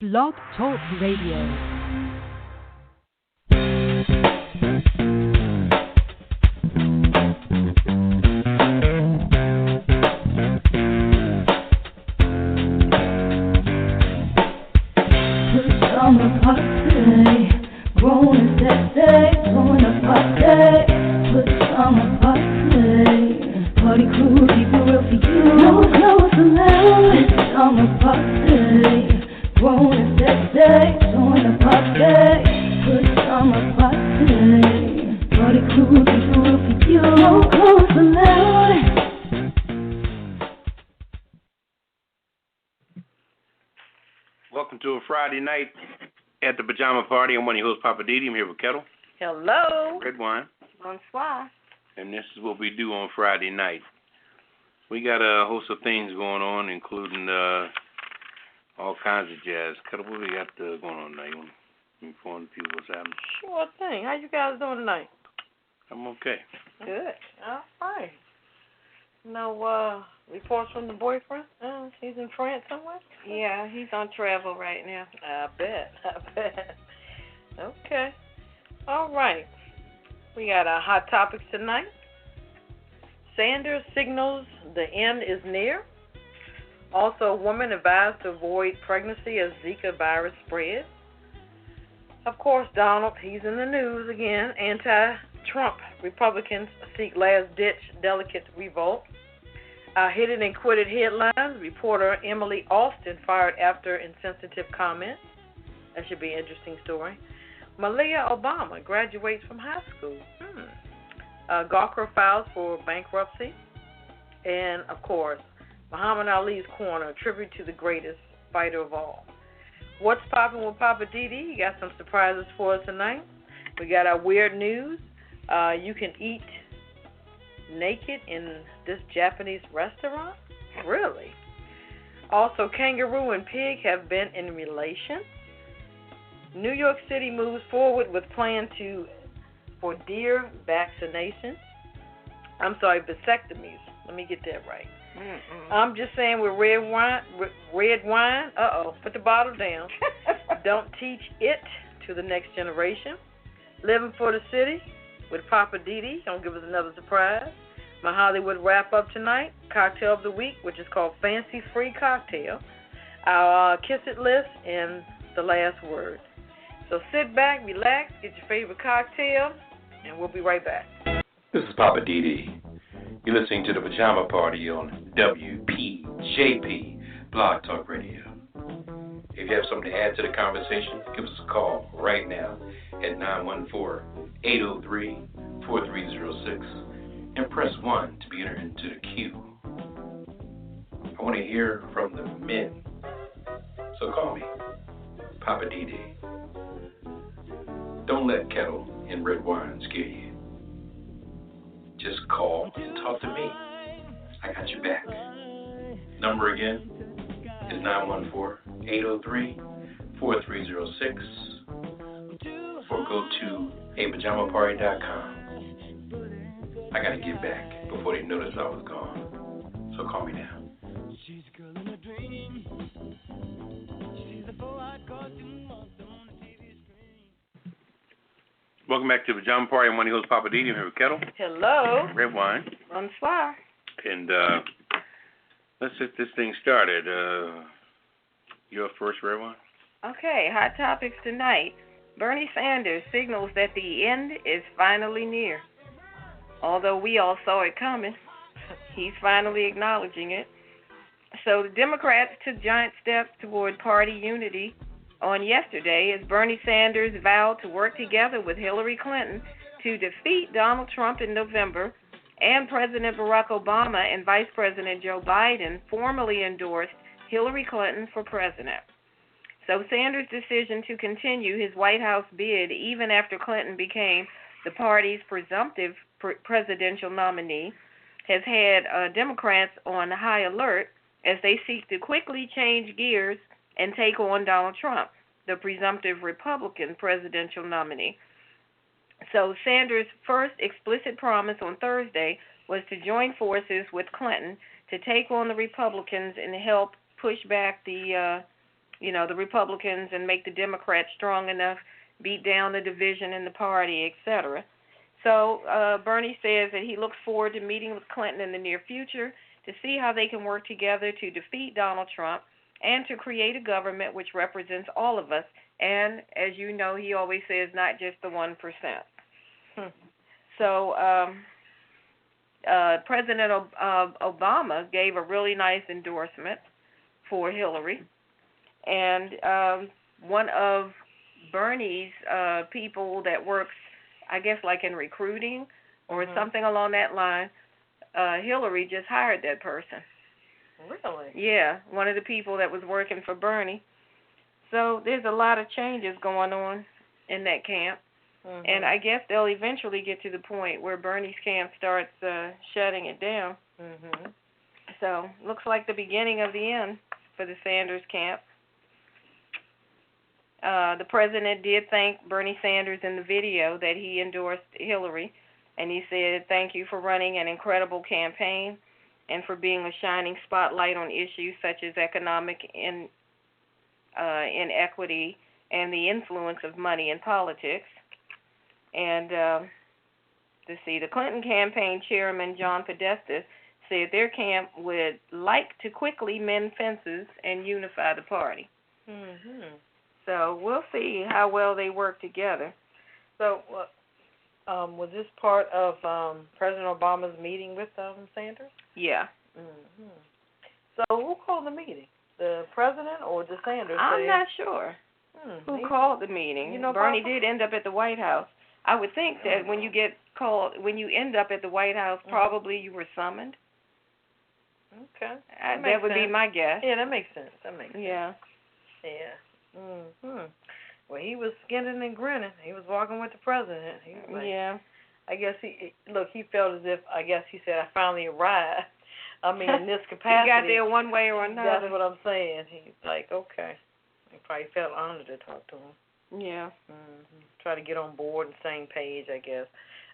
Blog Talk Radio. Party crew, keep it real for you. No clothes allowed. This summer party, grown and sexy. Join the party, good summer party. Party crew, keep it real for you. No clothes allowed. Welcome to a Friday night at the Pajama Party. I'm one of your hosts, Poppa DD. I'm here with Ketel. Hello. Redwine. Bonsoir. And this is what we do on Friday night. We got a host of things going on, including all kinds of jazz. Ketel, what we got going on tonight? You want to inform the people what's happening? Sure thing. How you guys doing tonight? I'm okay. Good. All right. No reports from the boyfriend? He's in France somewhere? Yeah, he's on travel right now. I bet. Okay. All right. We got our hot topics tonight. Sanders signals the end is near. Also, a woman advised to avoid pregnancy as Zika virus spreads. Of course, Donald, he's in the news again. Anti-Trump Republicans seek last-ditch delicate revolt. Hidden and quitted headlines. Reporter Emily Austin fired after insensitive comments. That should be an interesting story. Malia Obama graduates from high school. Gawker files for bankruptcy. And, of course, Muhammad Ali's Corner, a tribute to the greatest fighter of all. What's poppin' with Poppa DD? You got some surprises for us tonight. We got our weird news. You can eat naked in this Japanese restaurant? Really? Also, kangaroo and pig have been in relation. New York City moves forward with plan for deer vaccinations. Vasectomies. Let me get that right. I'm just saying with red wine. Put the bottle down. Don't teach it to the next generation. Living for the city with Poppa DD. Gonna give us another surprise. My Hollywood wrap up tonight. Cocktail of the week, which is called Fancy Free Cocktail. Our Kiss It list and the last word. So sit back, relax, get your favorite cocktail, and we'll be right back. This is Poppa DD. You're listening to the Pajama Party on WPJP Blog Talk Radio. If you have something to add to the conversation, give us a call right now at 914-803-4306 and press 1 to be entered into the queue. I want to hear from the men, so call me, Poppa DD. Don't let Ketel and Redwine scare you. Just call and talk to me. I got your back. Number again is 914-803-4306 or go to apajamaparty.com. I got to get back before they notice I was gone. So call me now. She's a girl in a dream. She's a boy cartoon monster on the TV screen. Welcome back to the Pajama Party. I'm one of your hosts, Poppa DD. I'm here with Ketel. Hello. Redwine. Bonsoir. And let's get this thing started. You're first, Redwine. Okay, hot topics tonight. Bernie Sanders signals that the end is finally near. Although we all saw it coming, he's finally acknowledging it. So the Democrats took giant steps toward party unity on yesterday as Bernie Sanders vowed to work together with Hillary Clinton to defeat Donald Trump in November, and President Barack Obama and Vice President Joe Biden formally endorsed Hillary Clinton for president. So Sanders' decision to continue his White House bid even after Clinton became the party's presumptive presidential nominee has had Democrats on high alert as they seek to quickly change gears and take on Donald Trump, the presumptive Republican presidential nominee. So Sanders' first explicit promise on Thursday was to join forces with Clinton to take on the Republicans and help push back the the Republicans and make the Democrats strong enough, beat down the division in the party, etc. So Bernie says that he looks forward to meeting with Clinton in the near future to see how they can work together to defeat Donald Trump and to create a government which represents all of us. And, as you know, he always says not just the 1%. So President Obama gave a really nice endorsement for Hillary. And one of Bernie's people that works, I guess, like in recruiting or something along that line, Hillary just hired that person. Really? Yeah, one of the people that was working for Bernie. So there's a lot of changes going on in that camp. And I guess they'll eventually get to the point where Bernie's camp starts shutting it down. So looks like the beginning of the end for the Sanders camp. The president did thank Bernie Sanders in the video that he endorsed Hillary, and he said, "Thank you for running an incredible campaign and for being a shining spotlight on issues such as economic inequity and the influence of money in politics." And the Clinton campaign chairman, John Podesta, said their camp would like to quickly mend fences and unify the party. So we'll see how well they work together. So was this part of President Obama's meeting with Sanders? Yeah. So who called the meeting? The president or the Sanders? I'm not sure who called the meeting. Bernie did end up at the White House. I would think that when you end up at the White House, probably you were summoned. Okay. That would be my guess. Yeah, that makes sense. Yeah. Yeah. Well, he was skinning and grinning. He was walking with the president. He was like, I guess he felt as if, he said, I finally arrived. I mean, in this capacity. He got there one way or another. That's what I'm saying. He's like, okay. He probably felt honored to talk to him. Yeah. Try to get on board and same page, I guess.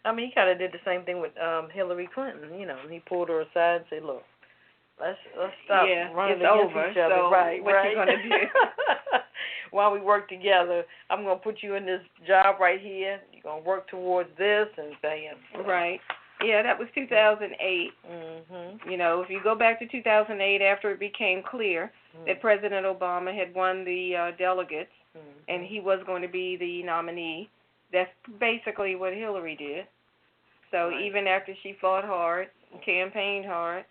I mean, he kind of did the same thing with Hillary Clinton. He pulled her aside and said, "Look, let's stop running against each other." So right. What you gonna do? While we work together, I'm gonna put you in this job right here. You're gonna work towards this, and bam. Right. Yeah, that was 2008. If you go back to 2008, after it became clear that President Obama had won the delegates, and he was going to be the nominee, that's basically what Hillary did. So even after she fought hard, campaigned hard,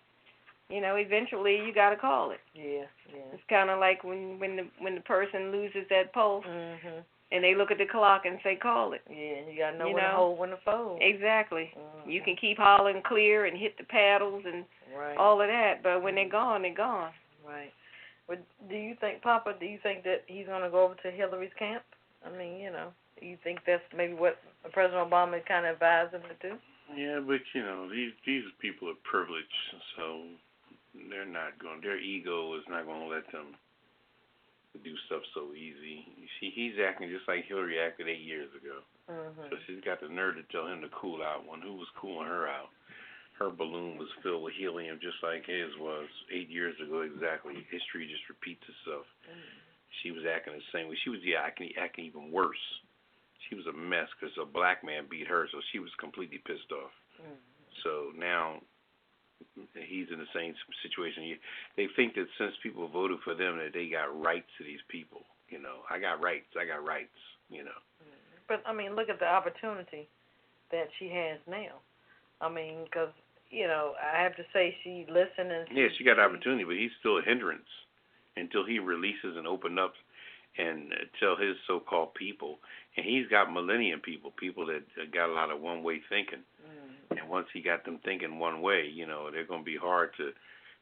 eventually you got to call it. Yeah. It's kind of like when the person loses that pulse, and they look at the clock and say, "Call it." Yeah, you got to know when to hold, when to fold. Exactly. You can keep hollering clear and hit the paddles and all of that, but when they're gone, they're gone. Right. But do you think that he's going to go over to Hillary's camp? I mean, you think that's maybe what President Obama kind of advised him to do? Yeah, but, these people are privileged, so they're not going, their ego is not going to let them do stuff so easy. You see, he's acting just like Hillary acted 8 years ago. So she's got the nerve to tell him to cool out when who was cooling her out? Her balloon was filled with helium just like his was 8 years ago exactly. History just repeats itself. She was acting the same way. She was acting even worse. She was a mess because a black man beat her, so she was completely pissed off. So now he's in the same situation. They think that since people voted for them that they got rights to these people. I got rights. But, I mean, look at the opportunity that she has now. I mean, because, I have to say she listened and... Yeah, she got opportunity, but he's still a hindrance until he releases and opens up and tell his so-called people. And he's got millennium people that got a lot of one-way thinking. And once he got them thinking one way, they're going to be hard to...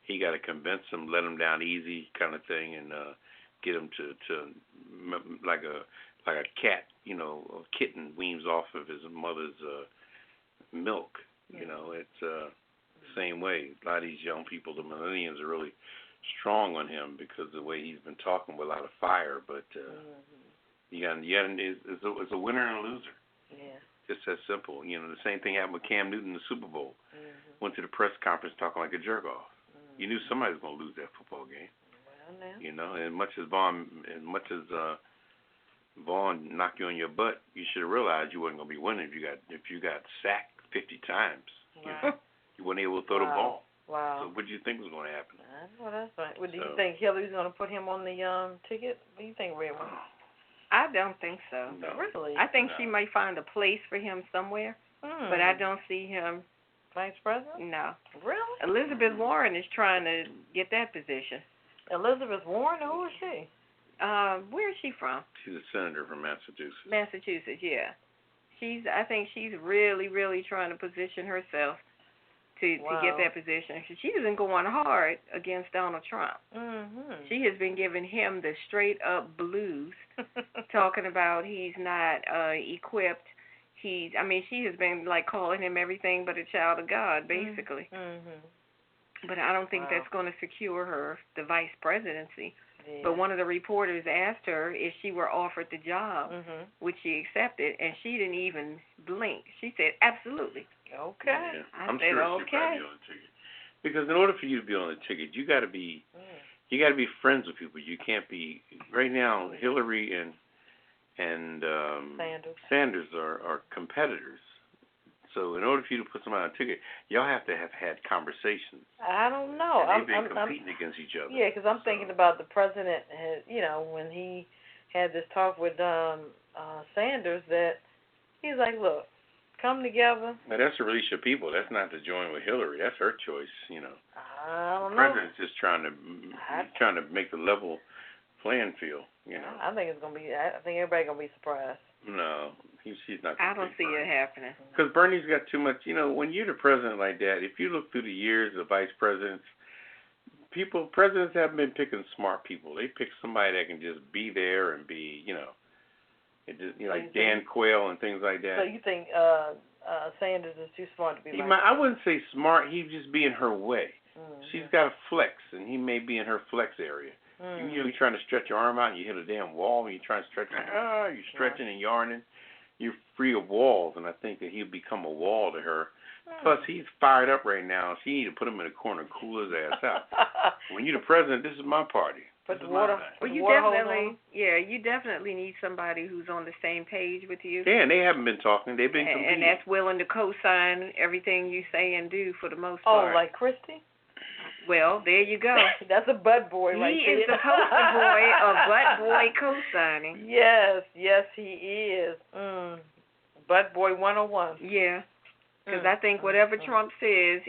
He got to convince them, let them down easy kind of thing, and get them to like a cat, a kitten weans off of his mother's milk. It's the same way. A lot of these young people, the millennials, are really strong on him because of the way he's been talking with a lot of fire. But it's a winner and a loser. Yeah. Just that simple. The same thing happened with Cam Newton in the Super Bowl. Went to the press conference talking like a jerk off. You knew somebody was going to lose that football game. Well, You know, as much as Vaughn knocked you on your butt, you should have realized you wasn't gonna be winning if you got sacked 50 times. You know, you weren't able to throw the ball. Wow. So what do you think was going to happen? Well, that's right. Well, do you think Hillary's going to put him on the ticket? What do you think, Redwine? I don't think so. No. Really? I think she might find a place for him somewhere, but I don't see him. Vice President? No. Really? Elizabeth Warren is trying to get that position. Elizabeth Warren? Who is she? Where is she from? She's a senator from Massachusetts. Massachusetts, yeah. I think she's really, really trying to position herself to get that position. She's been going hard against Donald Trump. Mm-hmm. She has been giving him the straight up blues, talking about he's not equipped. She has been like calling him everything but a child of God, basically. Mm-hmm. But I don't think that's going to secure her the vice presidency. Yeah. But one of the reporters asked her if she were offered the job, which she accepted, and she didn't even blink. She said, absolutely. Okay. Yeah. I'm sure she'll probably be on the ticket. Because in order for you to be on the ticket, you got to be friends with people. You can't be right now. Hillary and Sanders are competitors. So in order for you to put somebody on a ticket, y'all have to have had conversations. I don't know. And they've been competing against each other. Yeah, because I'm thinking about the president, when he had this talk with Sanders, that he's like, look, come together. Now, that's to release your people. That's not to join with Hillary. That's her choice, you know. I don't know. The president's just trying to make the level playing field, you know. I think everybody's going to be surprised. No, she's not. I don't see it happening. Because Bernie's got too much. You know, when you're the president like that, if you look through the years of vice presidents, presidents haven't been picking smart people. They pick somebody that can just be there and be, like Dan Quayle and things like that. So you think Sanders is too smart to be I wouldn't say smart. He'd just be in her way. Mm-hmm. She's got a flex, and he may be in her flex area. You're trying to stretch your arm out, and you hit a damn wall, and you're trying to stretch it. You're stretching and yarning. You're free of walls, and I think that he'll become a wall to her. Plus, he's fired up right now. She need to put him in a corner and cool his ass out. When you're the president, this is my party. Put the water. Well, you definitely need somebody who's on the same page with you. Yeah, and they haven't been talking. They've been competing. And that's willing to co-sign everything you say and do for the most part. Oh, like Christie? Well, there you go. That's a butt boy right there. He is the poster boy of butt boy co-signing. Yes, he is. Butt boy 101. Yeah, because I think whatever Trump says,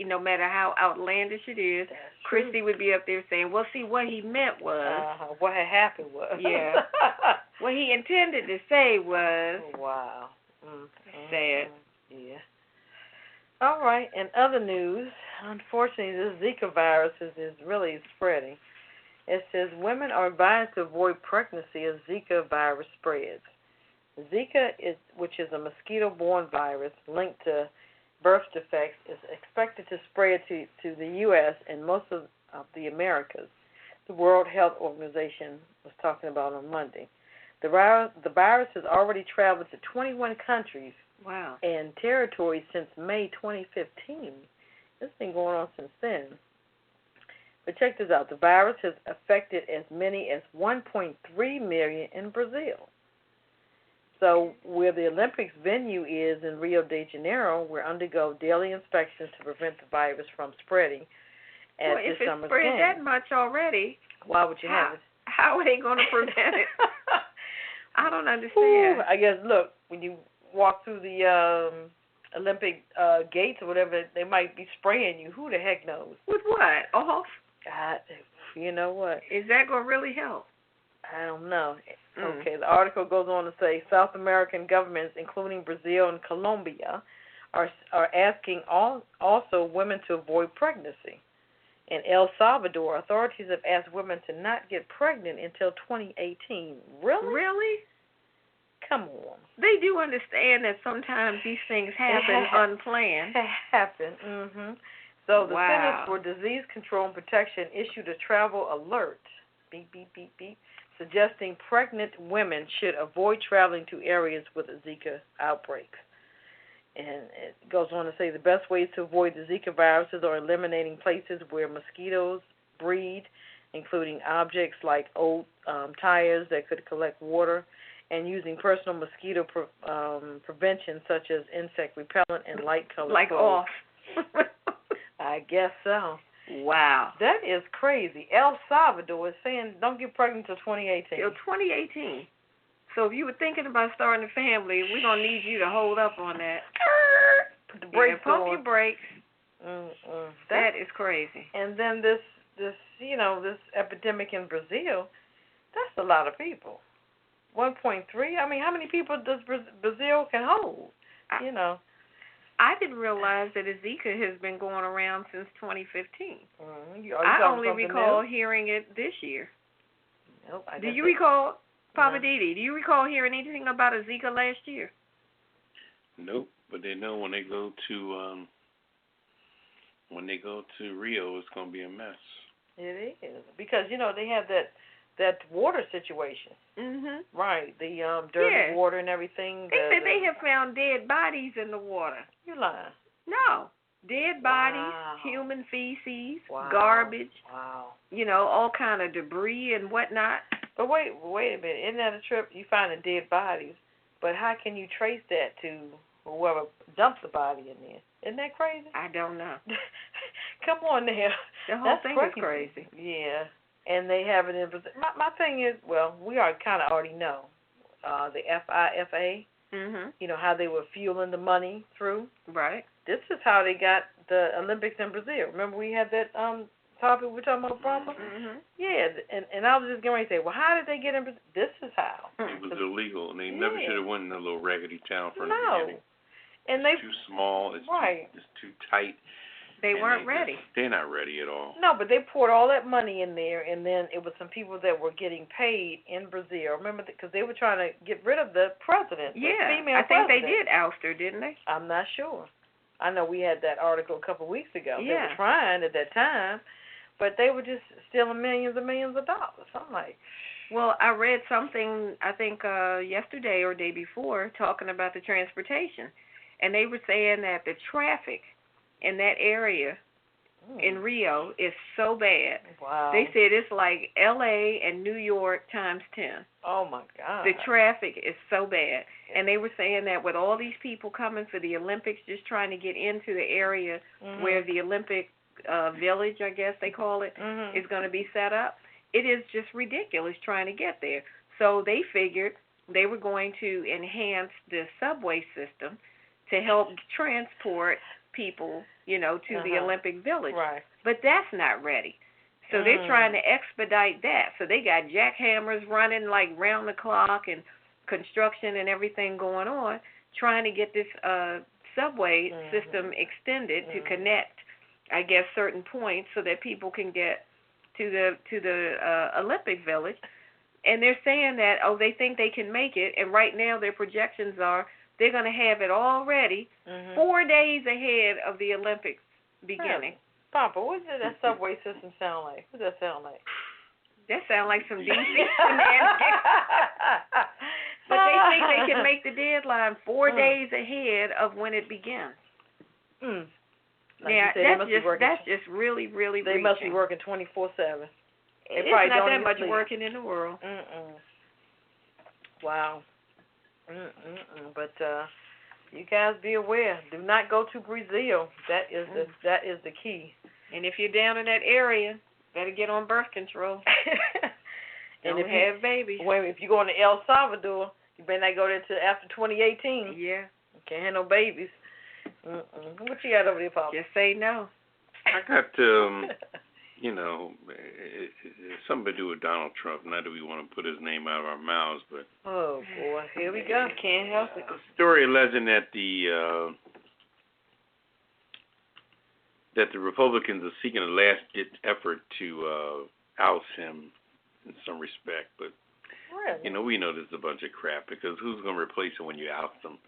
no matter how outlandish it is, Christie would be up there saying, well, see, what he meant was. What had happened was. Yeah. What he intended to say was. Wow. Sad. Yeah. All right, in other news, unfortunately, this Zika virus is really spreading. It says women are advised to avoid pregnancy as Zika virus spreads. Zika, which is a mosquito-borne virus linked to birth defects, is expected to spread to the U.S. and most of the Americas. The World Health Organization was talking about on Monday. The virus has already traveled to 21 countries. Wow. And territories since May 2015. It's been going on since then. But check this out. The virus has affected as many as 1.3 million in Brazil. So where the Olympics venue is in Rio de Janeiro, we'll undergo daily inspections to prevent the virus from spreading at this summer's game. If it's spread that much already, why would you have it? How are they going to prevent it? I don't understand. I guess, look, when you walk through the Olympic gates or whatever, they might be spraying you. Who the heck knows? With what? Off? God, you know what? Is that going to really help? I don't know. Okay, the article goes on to say South American governments, including Brazil and Colombia, are asking also women to avoid pregnancy. In El Salvador, authorities have asked women to not get pregnant until 2018. Really? Really? Come on. They do understand that sometimes these things happen unplanned. They happen. So the Centers for Disease Control and Protection issued a travel alert, beep, beep, beep, beep, suggesting pregnant women should avoid traveling to areas with Zika outbreaks. And it goes on to say the best ways to avoid the Zika viruses are eliminating places where mosquitoes breed, including objects like old tires that could collect water, and using personal mosquito prevention such as insect repellent and light-colored clothes. Off. I guess so. Wow. That is crazy. El Salvador is saying don't get pregnant until 2018. Till 2018. So if you were thinking about starting a family, we're going to need you to hold up on that. Put the brakes pump on. your brakes. That is crazy. And then this epidemic in Brazil, that's a lot of people. 1.3. I mean, how many people does Brazil can hold? I didn't realize that Zika has been going around since 2015. I only recall hearing it this year. Nope. Do you recall, Poppa DD, do you recall hearing anything about a Zika last year? Nope, but they know when they go to Rio, it's going to be a mess. It is because they have that water situation. Mhm. Right, the dirty water and everything. They said they have found dead bodies in the water. You're lying. No. Dead bodies, human feces, garbage. Wow. All kind of debris and whatnot. But wait a minute. Isn't that a trip? You finding dead bodies, but how can you trace that to whoever dumped the body in there? Isn't that crazy? I don't know. Come on now. The whole thing is crazy. Yeah. And they have it in Brazil. My thing is, well, we kind of already know the FIFA. How they were fueling the money through. Right. This is how they got the Olympics in Brazil. Remember we had that topic we were talking about, Brahma? Yeah, and I was just getting ready to say, well, how did they get in Brazil? This is how. It was illegal, and they never should have went in a little raggedy town from the beginning. And it's too small. It's too tight. They weren't ready. They're not ready at all. No, but they poured all that money in there, and then it was some people that were getting paid in Brazil. Remember, because they were trying to get rid of the president, the female I think president. they did oust her, didn't they? I'm not sure. I know we had that article a couple of weeks ago. Yeah. They were trying at that time, but they were just stealing millions and millions of dollars. I'm like, well, I read something, I think yesterday or day before, talking about the transportation, and they were saying that the traffic in that area in Rio is so bad. Wow. They said it's like L.A. and New York times 10. Oh, my God. The traffic is so bad. And they were saying that with all these people coming for the Olympics, just trying to get into the area where the Olympic village, I guess they call it, is going to be set up, it is just ridiculous trying to get there. So they figured they were going to enhance the subway system to help transport people, to the Olympic Village. Right. But that's not ready. So they're trying to expedite that. So they got jackhammers running like round the clock and construction and everything going on, trying to get this subway system extended to connect, I guess, certain points so that people can get to the Olympic Village. And they're saying that, they think they can make it, and right now their projections are they're going to have it all ready 4 days ahead of the Olympics beginning. Papa, what does that subway system sound like? What does that sound like? That sounds like some DC shenanigans. But they think they can make the deadline 4 days ahead of when it begins. Now, that's just really, really They must be working 24/7. It's not that much working in the world. Wow. But you guys be aware. Do not go to Brazil. That is the key. And if you're down in that area, better get on birth control. And if you have babies. Wait, if you go to El Salvador, you better not go there till after 2018. Yeah. You can't have no babies. What you got over there, Papa? Just say no. I got something to do with Donald Trump. Not that we want to put his name out of our mouths, but oh boy, here we go. Can't help it. Story alleging that the Republicans are seeking a last-ditch effort to oust him in some respect, but really? We know this is a bunch of crap because who's going to replace him when you oust him?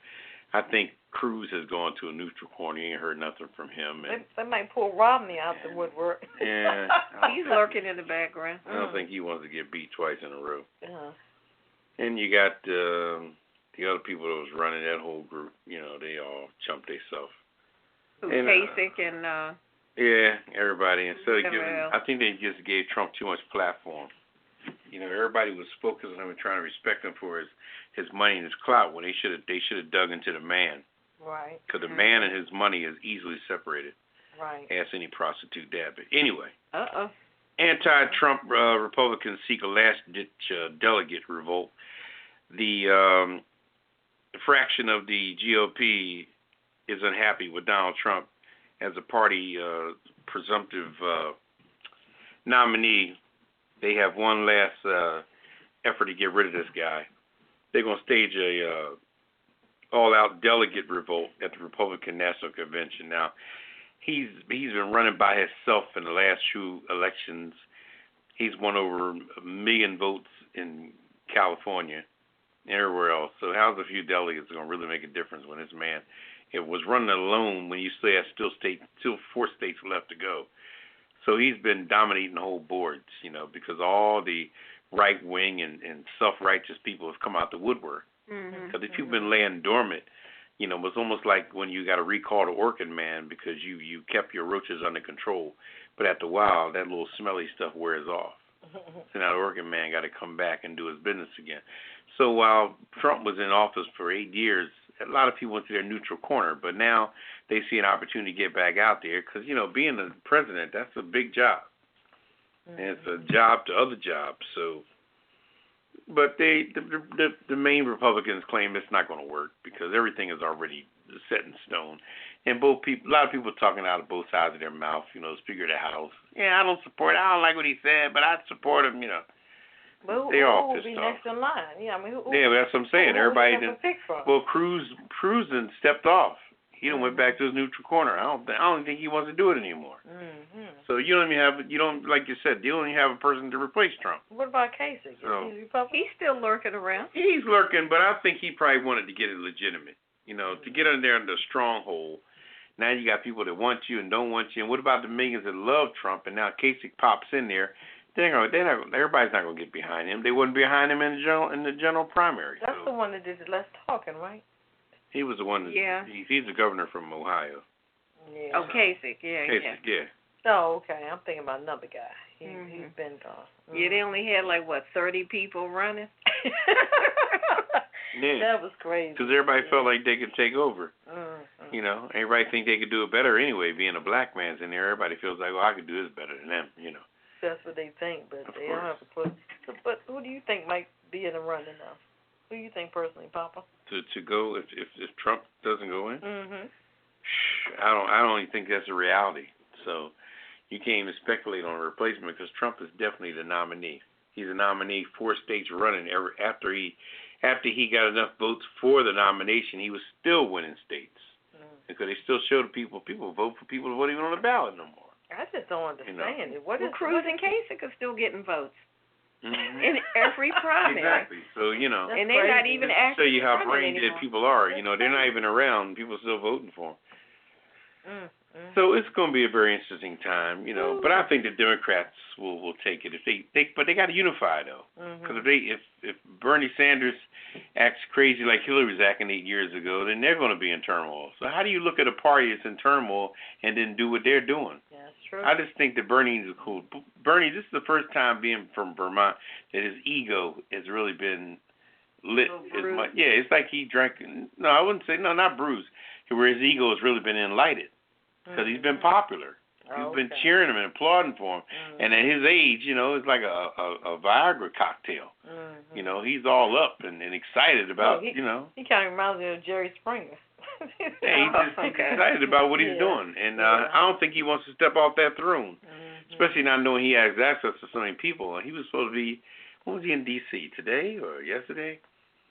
I think Cruz has gone to a neutral corner. You ain't heard nothing from him. And they might pull Romney out the woodwork. Yeah. He's lurking in the background. I don't think he wants to get beat twice in a row. Uh-huh. And you got the other people that was running that whole group. They all chumped themselves. Kasich and Yeah, everybody. Instead of giving, Well. I think they just gave Trump too much platform. You know, everybody was focused on him and trying to respect him for his money and his clout when they should have dug into the man. Right. Because the man and his money is easily separated. Right. Ask any prostitute that. But anyway. Uh-oh. Anti-Trump Republicans seek a last-ditch delegate revolt. The fraction of the GOP is unhappy with Donald Trump as a party presumptive nominee. They have one last effort to get rid of this guy. They're going to stage a all-out delegate revolt at the Republican National Convention. Now, he's been running by himself in the last two elections. He's won over 1 million votes in California and everywhere else. So how's a few delegates going to really make a difference when this man it was running alone when you still have still 4 states left to go? So he's been dominating the whole boards, you know, because all the right-wing and self-righteous people have come out the woodwork. Because if you've been laying dormant, you know, it's almost like when you got to recall the Orchid Man because you kept your roaches under control. But after a while, that little smelly stuff wears off. So now the Orchid Man got to come back and do his business again. So while Trump was in office for 8 years, a lot of people went to their neutral corner. But now they see an opportunity to get back out there because, you know, being the president, that's a big job. And it's a job to other jobs. So, but the main Republicans claim it's not going to work because everything is already set in stone. And a lot of people talking out of both sides of their mouth. You know, the Speaker of the House. Yeah, I don't like what he said, but I support him. You know, well, they're all who will pissed be off. next in line? Yeah, I mean, yeah, that's what I'm saying. Everybody didn't. Cruz done stepped off. He done went back to his neutral corner. I don't think he wants to do it anymore. So you don't like you said, you don't even have a person to replace Trump. What about Kasich? So, He's still lurking around. He's lurking, but I think he probably wanted to get it legitimate. You know, to get in there under a stronghold. Now you got people that want you and don't want you. And what about the millions that love Trump? And now Kasich pops in there. Everybody's not going to get behind him. They wouldn't be behind him in the general primary. That's the one that did the less talking, right? He was the one that, he's the governor from Ohio. Yeah. Oh, Kasich, yeah. Oh, okay. I'm thinking about another guy. He's been gone. Yeah, they only had 30 people running. Yeah. That was crazy. Because everybody felt like they could take over. You know, everybody think they could do it better anyway. Being a black man's in there, everybody feels like, I could do this better than them. You know. That's what they think, but they don't have to put. But who do you think might be in the running now? Who do you think personally, Papa? To go if Trump doesn't go in? I don't even think that's a reality. So you can't even speculate on a replacement because Trump is definitely the nominee. He's a nominee. 4 states running. After he got enough votes for the nomination, he was still winning states because they still show the people vote for people who weren't even on the ballot no more. I just don't understand it. Cruz and Kasich are still getting votes in every primary. Exactly. So and they're not even actually. Show you how brain dead people are. You know, they're not even around. People are still voting for them. So it's going to be a very interesting time, you know. But I think the Democrats will take it but they got to unify though, because if Bernie Sanders acts crazy like Hillary was acting 8 years ago, then they're going to be in turmoil. So how do you look at a party that's in turmoil and then do what they're doing? Yeah, that's true. I just think that Bernie is cool. Bernie, this is the first time being from Vermont that his ego has really been lit as much. Yeah, it's like he drank. No, I wouldn't say not bruised. Where his ego has really been enlightened. Because he's been popular. People been cheering him and applauding for him. And at his age, you know, it's like a Viagra cocktail. You know, he's all up and excited about, you know. He kind of reminds me of Jerry Springer. Yeah, he's excited about what he's doing. And I don't think he wants to step off that throne. Especially not knowing he has access to so many people. He was supposed to be, when was he in D.C., today or yesterday?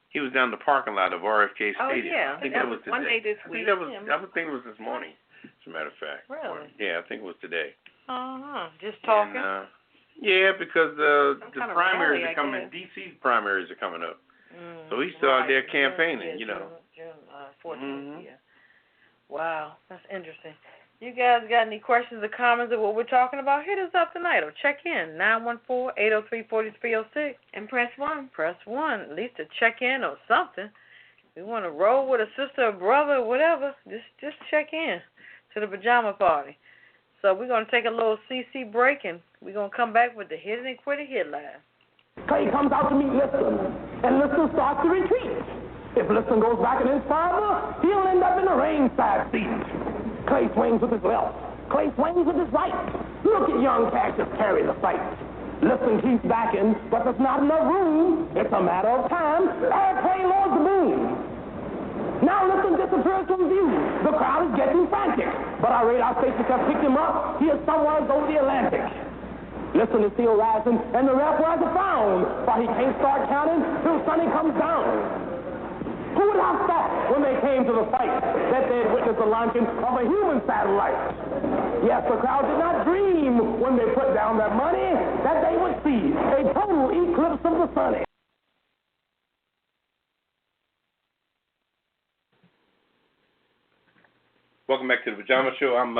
He was down in the parking lot of RFK Stadium. Oh, yeah. I think that was today. One day this week. I think it was this morning. As a matter of fact. Really? Yeah, I think it was today. Just talking? And, yeah, because the primaries rally, are coming. D.C.'s primaries are coming up. So he's still out there campaigning, you know. June 14th, yeah. Wow, that's interesting. You guys got any questions or comments of what we're talking about? Hit us up tonight or check in, 914-803-4306. And press 1. Press 1, at least to check in or something. We want to roll with a sister or brother or whatever. Just check in to the Pajama Party. So we're going to take a little CC break, and we're going to come back with the Hit It and Quit It headline. Clay comes out to meet Liston, and Liston starts to retreat. If Liston goes back and inspires her, he'll end up in the ringside seat. Clay swings with his left. Clay swings with his right. Look at young Cassius carry the fight. Liston keeps backing, but there's not enough room. It's a matter of time. Clay lords the boom. Now Liston disappears from view. The crowd is getting frantic, but our radar stations have picked him up. He is somewhere over the Atlantic. Liston is still rising, and the ref wears a frown, but he can't start counting till Sonny comes down. Who would have thought when they came to the fight that they'd witness the launching of a human satellite? Yes, the crowd did not dream when they put down their money that they would see a total eclipse of the sun. Welcome back to the Pajama Show. I'm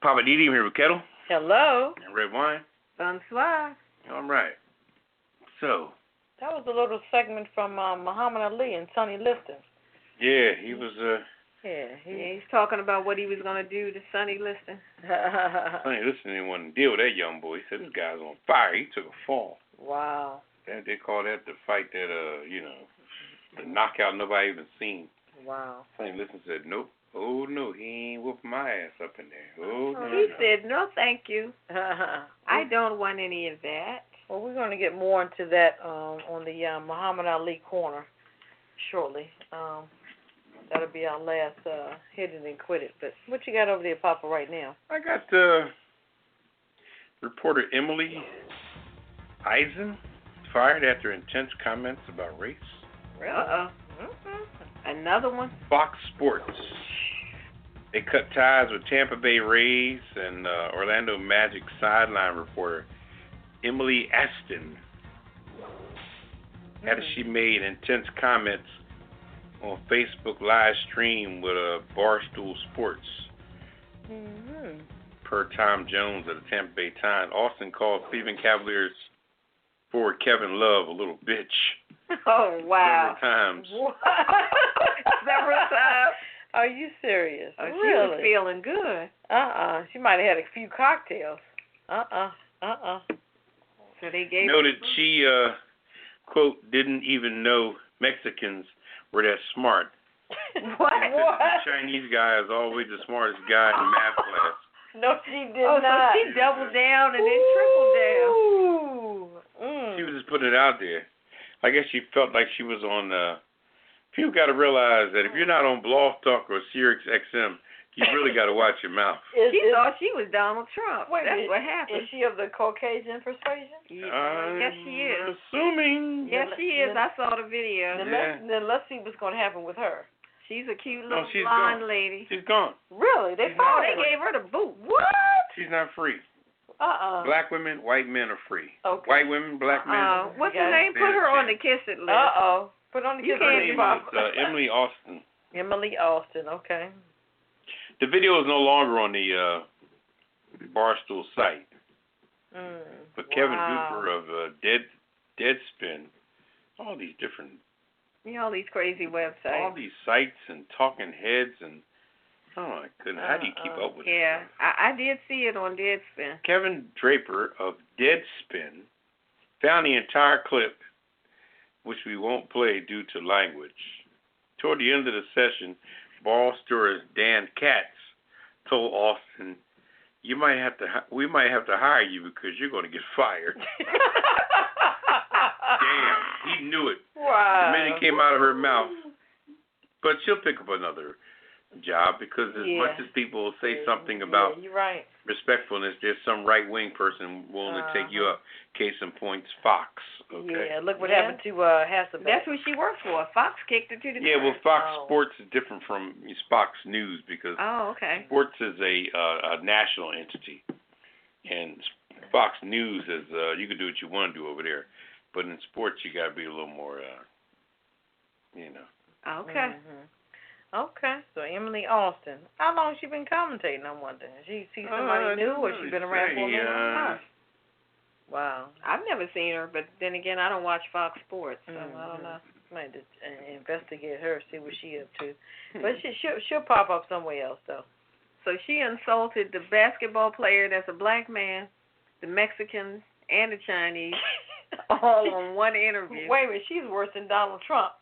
Poppa DD here with Ketel. Hello. And Redwine. Bonsoir. All right. So. That was a little segment from Muhammad Ali and Sonny Liston. Yeah, he was. He's talking about what he was going to do to Sonny Liston. Sonny Liston didn't want to deal with that young boy. He said this guy's on fire. He took a fall. Wow. They call that the fight that the knockout nobody even seen. Wow. Sonny Liston said nope. Oh, no, he ain't whooping my ass up in there. Oh, no. He said, no, thank you. I don't want any of that. Well, we're going to get more into that on the Muhammad Ali corner shortly. That'll be our last Hit It and Quit It. But what you got over there, Papa, right now? I got reporter Emily Eisen fired after intense comments about race. Really? Another one? Fox Sports. They cut ties with Tampa Bay Rays and Orlando Magic sideline reporter Emily Aston after she made intense comments on Facebook live stream with Barstool Sports. Per Tom Jones of the Tampa Bay Times, Austin called Cleveland Cavaliers forward Kevin Love a little bitch. Oh, wow. Several times. What? Several times? Are you serious? Oh, really? She was feeling good. She might have had a few cocktails. So they gave noted she, quote, didn't even know Mexicans were that smart. What? The Chinese guy is always the smartest guy in math class. No, she did not. not. So she doubled down and then tripled down. She was just putting it out there. I guess she felt like she was on, people got to realize that if you're not on Blog Talk or Sirius XM, you really got to watch your mouth. She thought she was Donald Trump. That's what happened. Is she of the Caucasian persuasion? Yes, she is. Assuming. Yes, she is. I saw the video. Then let's see what's going to happen with her. She's a cute little she's blonde gone. lady. She's gone. Really? They gave her the boot. What? She's not free. Black women, white men are free. Okay. White women, black men. What's her name? Put her on the Kiss It list. Put on the Kiss It list. Emily Austin. Emily Austin, okay. The video is no longer on the Barstool site. But Kevin Hooper of Deadspin, all these different... all these crazy websites. All these sites and talking heads and... Oh, my goodness. How do you keep up with it? Yeah, I did see it on Deadspin. Kevin Draper of Deadspin found the entire clip, which we won't play due to language. Toward the end of the session, ball steward Dan Katz told Austin, we might have to hire you because you're going to get fired. Damn, he knew it. Wow. The minute it came out of her mouth. But she'll pick up another job because as much as people say something about respectfulness, there's some right-wing person willing to take you up. Case in point, Fox. Okay? Yeah, look what happened to Hasselbeck. That's who she worked for. Fox kicked her to the curb. Well, Fox Sports is different from Fox News because Sports is a national entity, and Fox News is you can do what you want to do over there, but in sports you got to be a little more, Okay. Okay, so Emily Austin. How long has she been commentating, I'm wondering? She somebody new or she been around for a minute? Wow. I've never seen her, but then again, I don't watch Fox Sports, so I don't know. Might investigate her, see what she up to. But she'll pop up somewhere else, though. So she insulted the basketball player that's a black man, the Mexicans, and the Chinese, all on one interview. Wait a minute, she's worse than Donald Trump.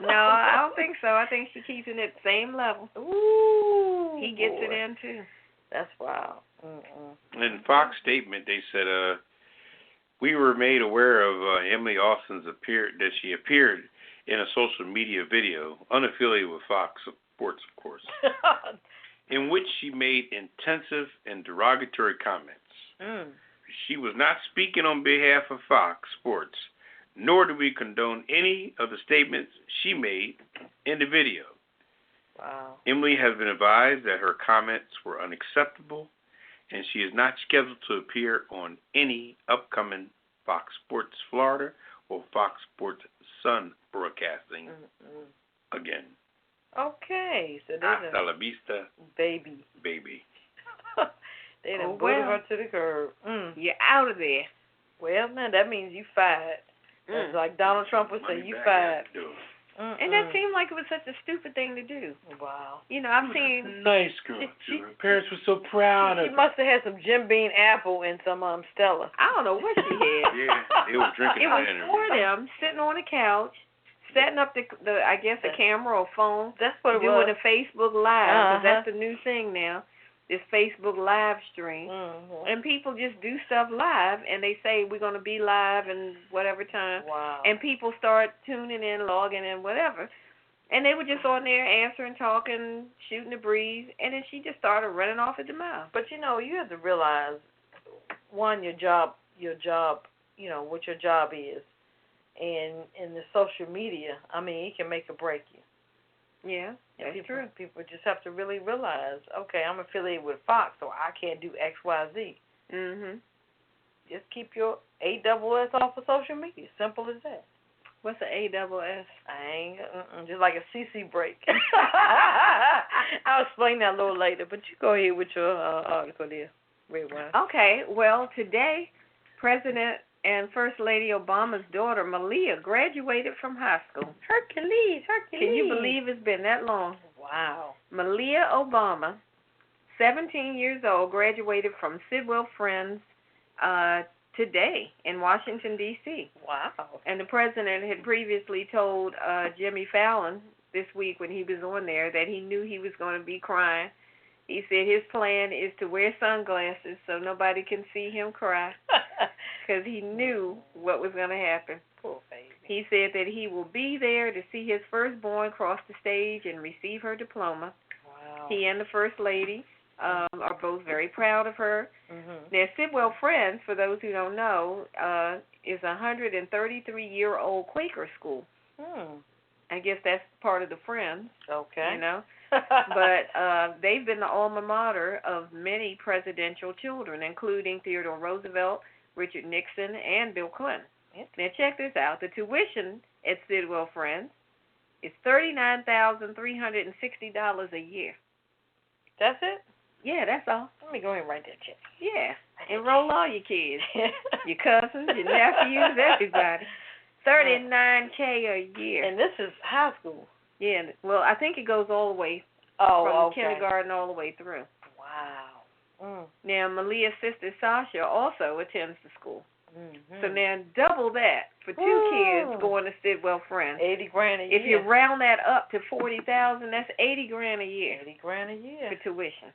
No, I don't think so. I think she keeps it at the same level. Ooh, he gets boy. it in too. That's wild. In Fox statement, they said, we were made aware of Emily Austin's that she appeared in a social media video, unaffiliated with Fox Sports, of course, in which she made intensive and derogatory comments. She was not speaking on behalf of Fox Sports, nor do we condone any of the statements she made in the video. Wow. Emily has been advised that her comments were unacceptable, and she is not scheduled to appear on any upcoming Fox Sports Florida or Fox Sports Sun broadcasting again. Okay, so Hasta la vista, baby. They done booted her to the curb. You're out of there. Well, man, that means you fired. That's like Donald Trump would say, you fired. And that seemed like it was such a stupid thing to do. Wow. You know, I've seen... Nice girl. Her parents were so proud of her. She must have had some Jim Beam apple and some Stella. I don't know what she had. Yeah, they were drinking It was dinner. four of them sitting on the couch, setting up the I guess a camera or phone, That's what it doing was. a Facebook Live, because that's the new thing now, this Facebook live stream. And people just do stuff live, and they say we're going to be live in whatever time. Wow. And people start tuning in, logging in, whatever. And they were just on there answering, talking, shooting the breeze, and then she just started running off at the mouth. But, you know, you have to realize, one, your job, you know, what your job is. And in the social media, I mean, it can make or break you. Yeah, that's true. People just have to really realize, okay, I'm affiliated with Fox, so I can't do X, Y, Z. Just keep your AWS off of social media. Simple as that. What's an AWS? I ain't, just like a CC break. I'll explain that a little later, but you go ahead with your article there, Redwine. Okay, well, today, President and First Lady Obama's daughter, Malia, graduated from high school. Hercules. Can you believe it's been that long? Wow. Malia Obama, 17 years old, graduated from Sidwell Friends today in Washington, D.C. Wow. And the president had previously told Jimmy Fallon this week when he was on there that he knew he was going to be crying. He said his plan is to wear sunglasses so nobody can see him cry because he knew what was going to happen. Poor baby. He said that he will be there to see his firstborn cross the stage and receive her diploma. Wow. He and the First Lady are both very proud of her. Now, Sidwell Friends, for those who don't know, is a 133-year-old Quaker school. I guess that's part of the Friends. Okay. You know? But they've been the alma mater of many presidential children, including Theodore Roosevelt, Richard Nixon, and Bill Clinton. Now, check this out. The tuition at Sidwell Friends is $39,360 a year. That's it? Yeah, that's all. Let me go ahead and write that check. Yeah. Enroll all your kids, your cousins, your nephews, everybody. $39K a year. And this is high school. Yeah, well, I think it goes all the way from kindergarten all the way through. Wow. Now, Malia's sister Sasha also attends the school. So now double that for two kids going to Sidwell Friends. $80,000 a year. If you round that up to $40,000, that's $80,000 a year. $80,000 a year for tuition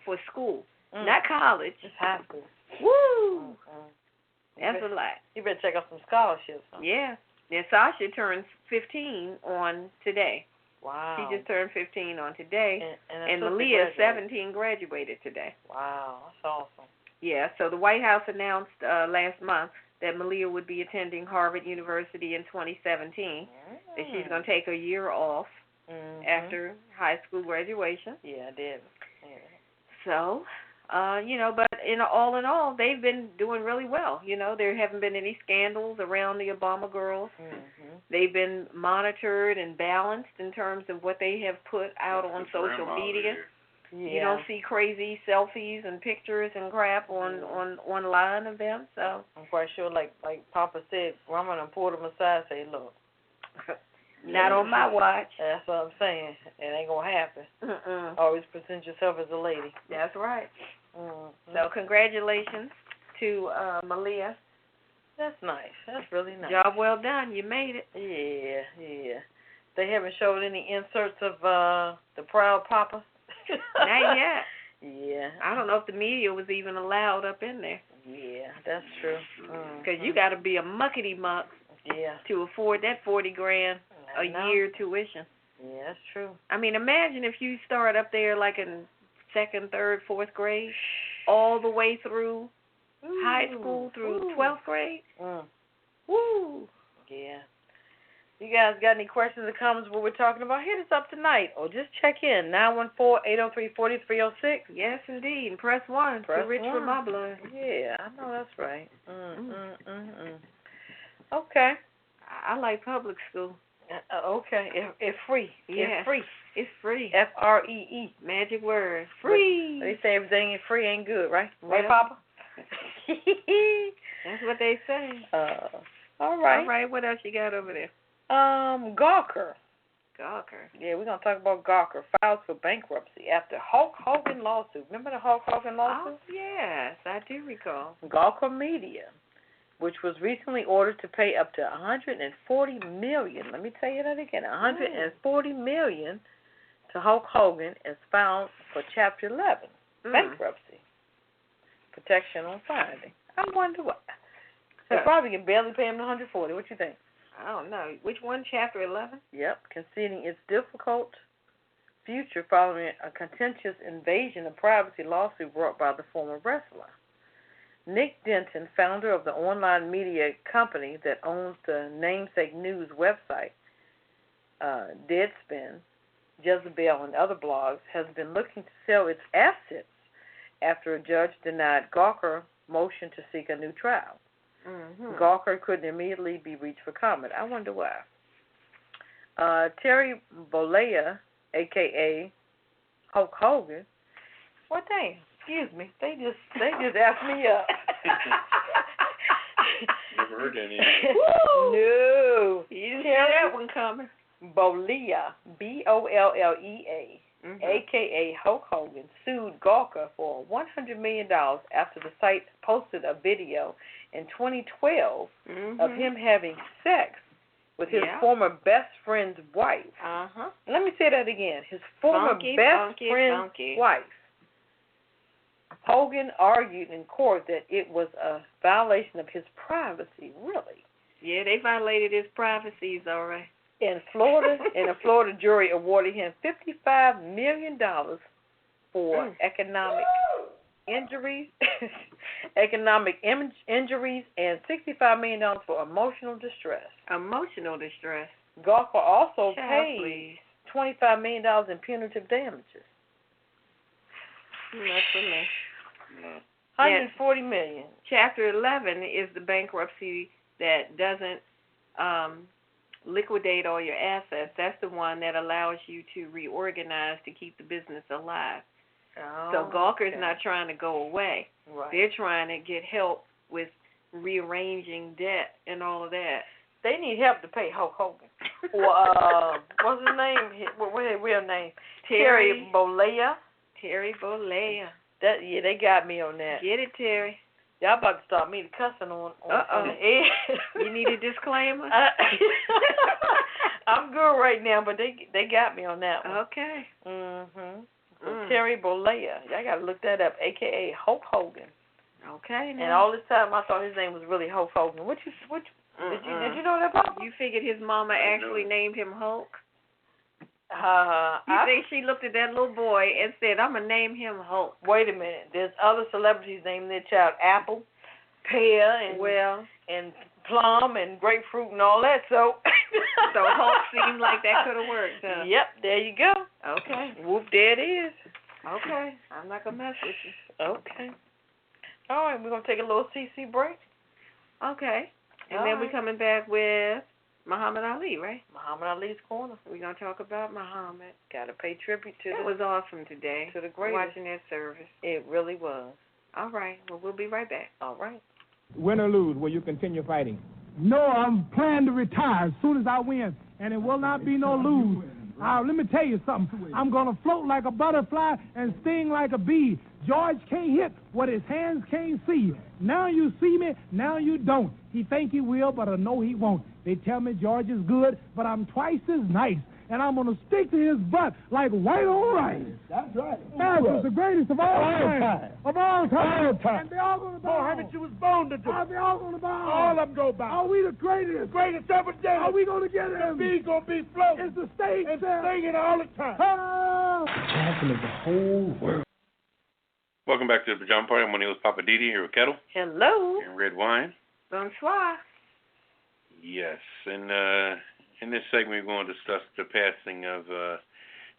for school, not college. Just high school. Woo! That's a lot. You better check out some scholarships. Huh? Yeah. Now Sasha turns 15 on today. Wow. She just turned 15 on today, and her Malia, graduated. 17, graduated today. Wow, that's awesome. Yeah, so the White House announced last month that Malia would be attending Harvard University in 2017, that she's going to take a year off after high school graduation. Yeah, I did. Yeah. So, but all in all, they've been doing really well. You know, there haven't been any scandals around the Obama girls. They've been monitored and balanced in terms of what they have put out on social media. Yeah. You don't see crazy selfies and pictures and crap online of them. So I'm quite sure, like Papa said, Grandma done pulled him aside and say, look. Not on my watch. That's what I'm saying. It ain't gonna happen. Mm-mm. Always present yourself as a lady. That's right. Mm-hmm. So congratulations to Malia. That's nice. That's really nice. Job well done. You made it. Yeah. They haven't showed any inserts of the Proud Papa. Not yet. Yeah. I don't know if the media was even allowed up in there. Yeah, that's true. Because you got to be a muckety muck to afford that $40,000 a year tuition. Yeah, that's true. I mean, imagine if you start up there like in 2nd, 3rd, 4th grade, all the way through high school through 12th grade. Woo! Yeah. You guys got any questions or comments what we're talking about? Hit us up tonight or just check in. 914-803-4306. Yes, indeed. And press 1. Press Too rich 1. for my blood. Yeah, I know that's right. Okay. I like public school. Okay. It's free. Yeah. It's free. It's free. FREE. Magic word. Free. They say everything ain't free ain't good, right? Well, right, Papa? That's what they say. All right. All right. What else you got over there? Gawker. Gawker. Yeah, we're going to talk about Gawker. Files for bankruptcy after Hulk Hogan lawsuit. Remember the Hulk Hogan lawsuit? Oh, yes. I do recall. Gawker Media, which was recently ordered to pay up to $140 million. Let me tell you that again. $140 million to Hulk Hogan is filed for Chapter 11, bankruptcy, protection on finding. I wonder why. They probably can barely pay him the $140. What you think? I don't know. Which one? Chapter 11? Yep, conceding its difficult future following a contentious invasion of privacy lawsuit brought by the former wrestler. Nick Denton, founder of the online media company that owns the namesake news website, Deadspin, Jezebel, and other blogs, has been looking to sell its assets after a judge denied Gawker motion to seek a new trial. Gawker couldn't immediately be reached for comment. I wonder why. Terry Bollea, a.k.a. Hulk Hogan. What damn? Excuse me. They just asked me up. Never heard any. No. You didn't see that one coming. Bollea, Bollea, a.k.a. Hulk Hogan, sued Gawker for $100 million after the site posted a video in 2012 of him having sex with his former best friend's wife. Let me say that again. His former best friend's wife. Hogan argued in court that it was a violation of his privacy. Really? Yeah, they violated his privacies, all right. In Florida, and a Florida jury awarded him $55 million for economic injuries, injuries, and $65 million for emotional distress. Emotional distress. Gawker also paid $25 million in punitive damages. That's for me. $140 million. Chapter 11 is the bankruptcy that doesn't liquidate all your assets. That's the one that allows you to reorganize to keep the business alive. So Gawker's not trying to go away. Right. They're trying to get help with rearranging debt and all of that. They need help to pay Hulk Hogan. Or, what's his name? What's his real name? Terry Bollea. Terry Bollea. They got me on that. Get it, Terry. Y'all about to start me cussing on the air. You need a disclaimer? I'm good right now, but they got me on that one. Okay. Terry Bollea. Y'all got to look that up, a.k.a. Hulk Hogan. Okay. Now. And all this time I thought his name was really Hulk Hogan. Did you know that, Papa? You figured his mama actually named him Hulk? I think she looked at that little boy and said, I'm going to name him Hulk. Wait a minute. There's other celebrities naming their child Apple, Pear, and Plum, and Grapefruit, and all that. So Hulk seemed like that could have worked. Huh? Yep, there you go. Okay. Whoop, there it is. Okay. I'm not going to mess with you. Okay. All right, we're going to take a little CC break. Okay. And then we're coming back with Muhammad Ali, right? Muhammad Ali's Corner. We're going to talk about Muhammad. Got to pay tribute to It was awesome today. To the greatest. Watching that service. It really was. All right. Well, we'll be right back. All right. Win or lose, will you continue fighting? No, I'm planning to retire as soon as I win, and it will not be no lose. Let me tell you something. I'm going to float like a butterfly and sting like a bee. George can't hit what his hands can't see. Now you see me, now you don't. He think he will, but I know he won't. They tell me George is good, but I'm twice as nice. And I'm going to stick to his butt like white on rice. That's right. That's the greatest of all time. Of all time. And they all going to bow. Haven't you was born to do? Are they all going to bow? All of them go bow. Are we the greatest? Greatest ever did. Are we going to get it? The bee going to be floating. It's the stage. It's singing all the time. Champion of the whole world. Welcome back to the Pajama Party. My name is Poppa DD here with Ketel. Hello. And Redwine. Bonsoir. Yes, and in this segment, we're going to discuss the passing of,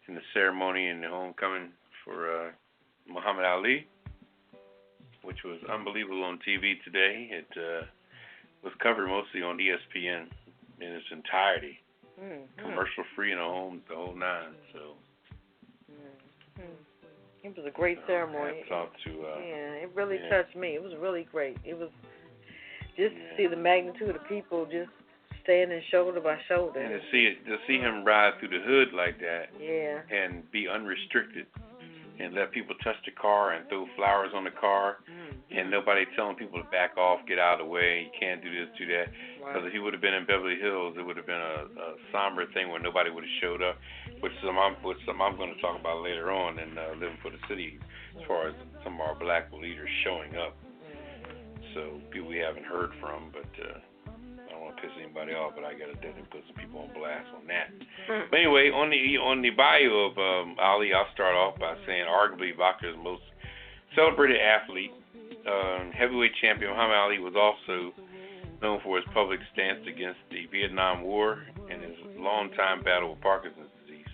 in the ceremony and the homecoming for Muhammad Ali, which was unbelievable on TV today. It was covered mostly on ESPN in its entirety, commercial free and the whole nine. So it was a great ceremony. Hats off to it really touched me. It was really great. It was just to see the magnitude of people just standing shoulder by shoulder. And to see him ride through the hood like that, and be unrestricted, and let people touch the car and throw flowers on the car, and nobody telling people to back off, get out of the way, you can't do this, do that. Because if he would have been in Beverly Hills, it would have been a somber thing where nobody would have showed up, which I'm going to talk about later on in Living for the City, as far as some of our black leaders showing up. So people we haven't heard from, but I don't want to piss anybody off, but I got to definitely put some people on blast on that. But anyway, on the bio of Ali, I'll start off by saying arguably boxer's most celebrated athlete, heavyweight champion Muhammad Ali was also known for his public stance against the Vietnam War and his long-time battle with Parkinson's disease.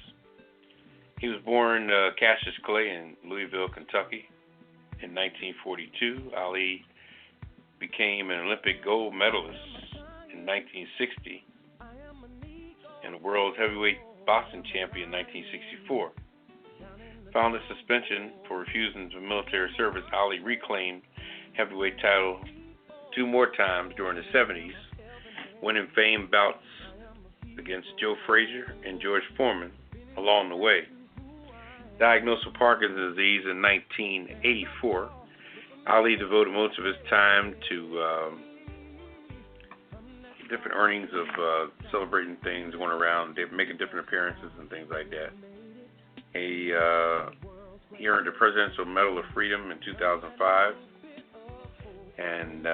He was born Cassius Clay in Louisville, Kentucky in 1942. Ali became an Olympic gold medalist in 1960 and a world heavyweight boxing champion in 1964. Found a suspension for refusing to military service, Ali reclaimed heavyweight title 2 more times during the 70s, winning famed bouts against Joe Frazier and George Foreman along the way. Diagnosed with Parkinson's disease in 1984, Ali devoted most of his time to different earnings of celebrating things, going around, making different appearances and things like that. He earned the Presidential Medal of Freedom in 2005, and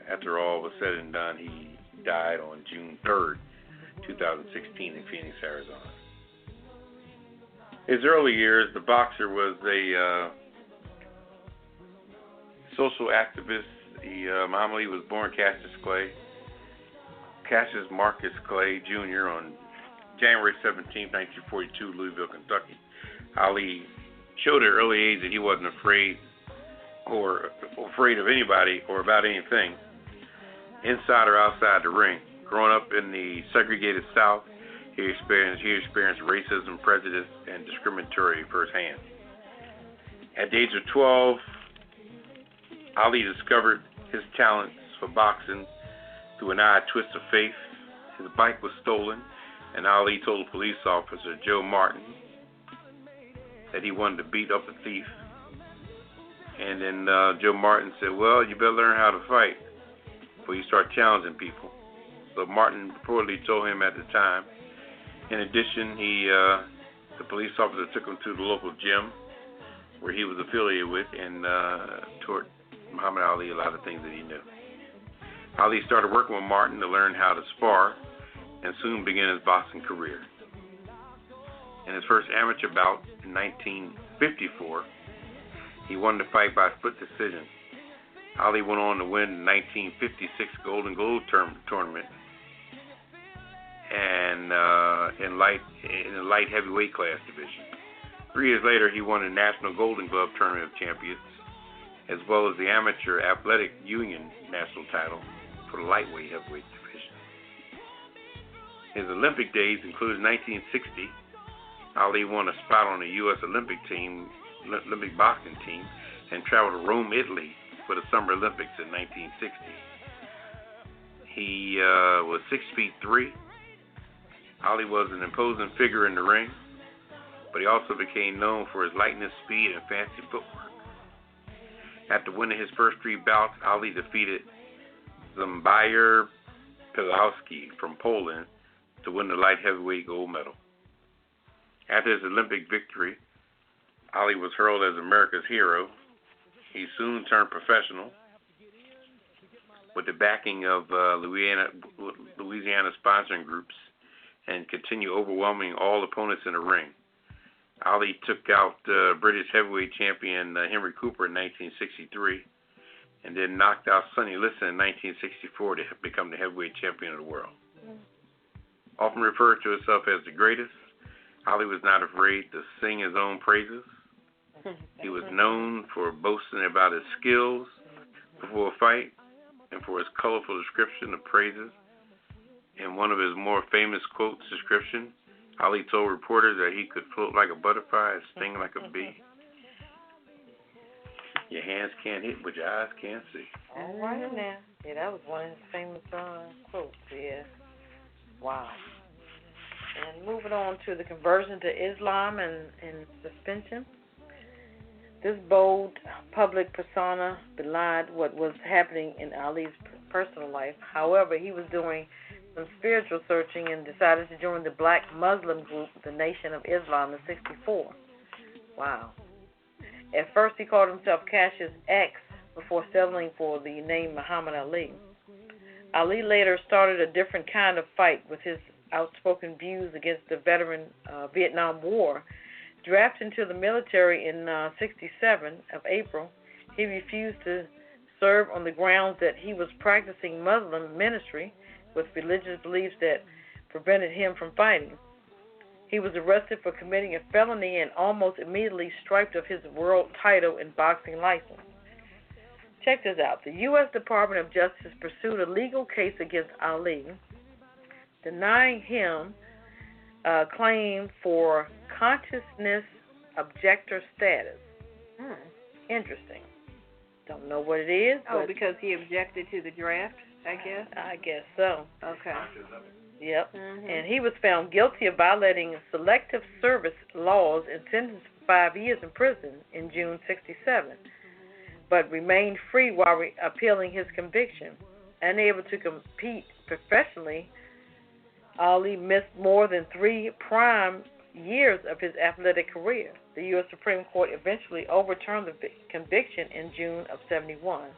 after all was said and done, he died on June 3rd, 2016 in Phoenix, Arizona. His early years, the boxer was a social activist. Muhammad Ali was born Cassius Marcus Clay Jr. on January 17, 1942, Louisville, Kentucky. Ali showed at an early age that he wasn't afraid of anybody or about anything, inside or outside the ring. Growing up in the segregated South, he experienced racism, prejudice, and discriminatory firsthand. At the age of 12, Ali discovered his talents for boxing through an odd twist of fate. His bike was stolen, and Ali told a police officer, Joe Martin, that he wanted to beat up a thief. And then Joe Martin said, well, you better learn how to fight before you start challenging people. So Martin reportedly told him at the time. In addition, the police officer took him to the local gym where he was affiliated with and taught Muhammad Ali a lot of things that he knew. Ali started working with Martin to learn how to spar and soon began his boxing career. In his first amateur bout in 1954, he won the fight by split decision. Ali went on to win the 1956 Golden Globe tournament and in the light heavyweight class division. 3 years later, he won the National Golden Glove Tournament of Champions, as well as the Amateur Athletic Union national title for the lightweight heavyweight division. His Olympic days included 1960. Ali won a spot on the U.S. Olympic boxing team, and traveled to Rome, Italy for the Summer Olympics in 1960. He was 6'3". Ali was an imposing figure in the ring, but he also became known for his lightness, speed, and fancy footwork. After winning his first 3 bouts, Ali defeated Zbigniew Pilowski from Poland to win the light heavyweight gold medal. After his Olympic victory, Ali was heralded as America's hero. He soon turned professional with the backing of Louisiana sponsoring groups and continued overwhelming all opponents in the ring. Ali took out British heavyweight champion Henry Cooper in 1963 and then knocked out Sonny Liston in 1964 to become the heavyweight champion of the world. Often referred to himself as the greatest, Ali was not afraid to sing his own praises. He was known for boasting about his skills before a fight and for his colorful description of praises. In one of his more famous quotes description, Ali told reporters that he could float like a butterfly and sting like a bee. Your hands can't hit, but your eyes can't see. All right now. Yeah, that was one of his famous quotes, yeah. Wow. And moving on to the conversion to Islam and suspension. This bold public persona belied what was happening in Ali's personal life. However, he was doing some spiritual searching and decided to join the black Muslim group, the Nation of Islam, in '64. Wow. At first, he called himself Cassius X before settling for the name Muhammad Ali. Ali later started a different kind of fight with his outspoken views against the veteran Vietnam War. Drafted into the military in '67 of April, he refused to serve on the grounds that he was practicing Muslim ministry with religious beliefs that prevented him from fighting. He was arrested for committing a felony and almost immediately stripped of his world title and boxing license. Check this out. The U.S. Department of Justice pursued a legal case against Ali, denying him claim for consciousness objector status. Interesting. Don't know what it is. Oh, because he objected to the draft, I guess? I guess so. Okay. Yep. And he was found guilty of violating selective service laws and sentenced to 5 years in prison in June '67, but remained free while appealing his conviction. Unable to compete professionally, Ali missed more than 3 prime years of his athletic career. The U.S. Supreme Court eventually overturned the conviction in June of '71.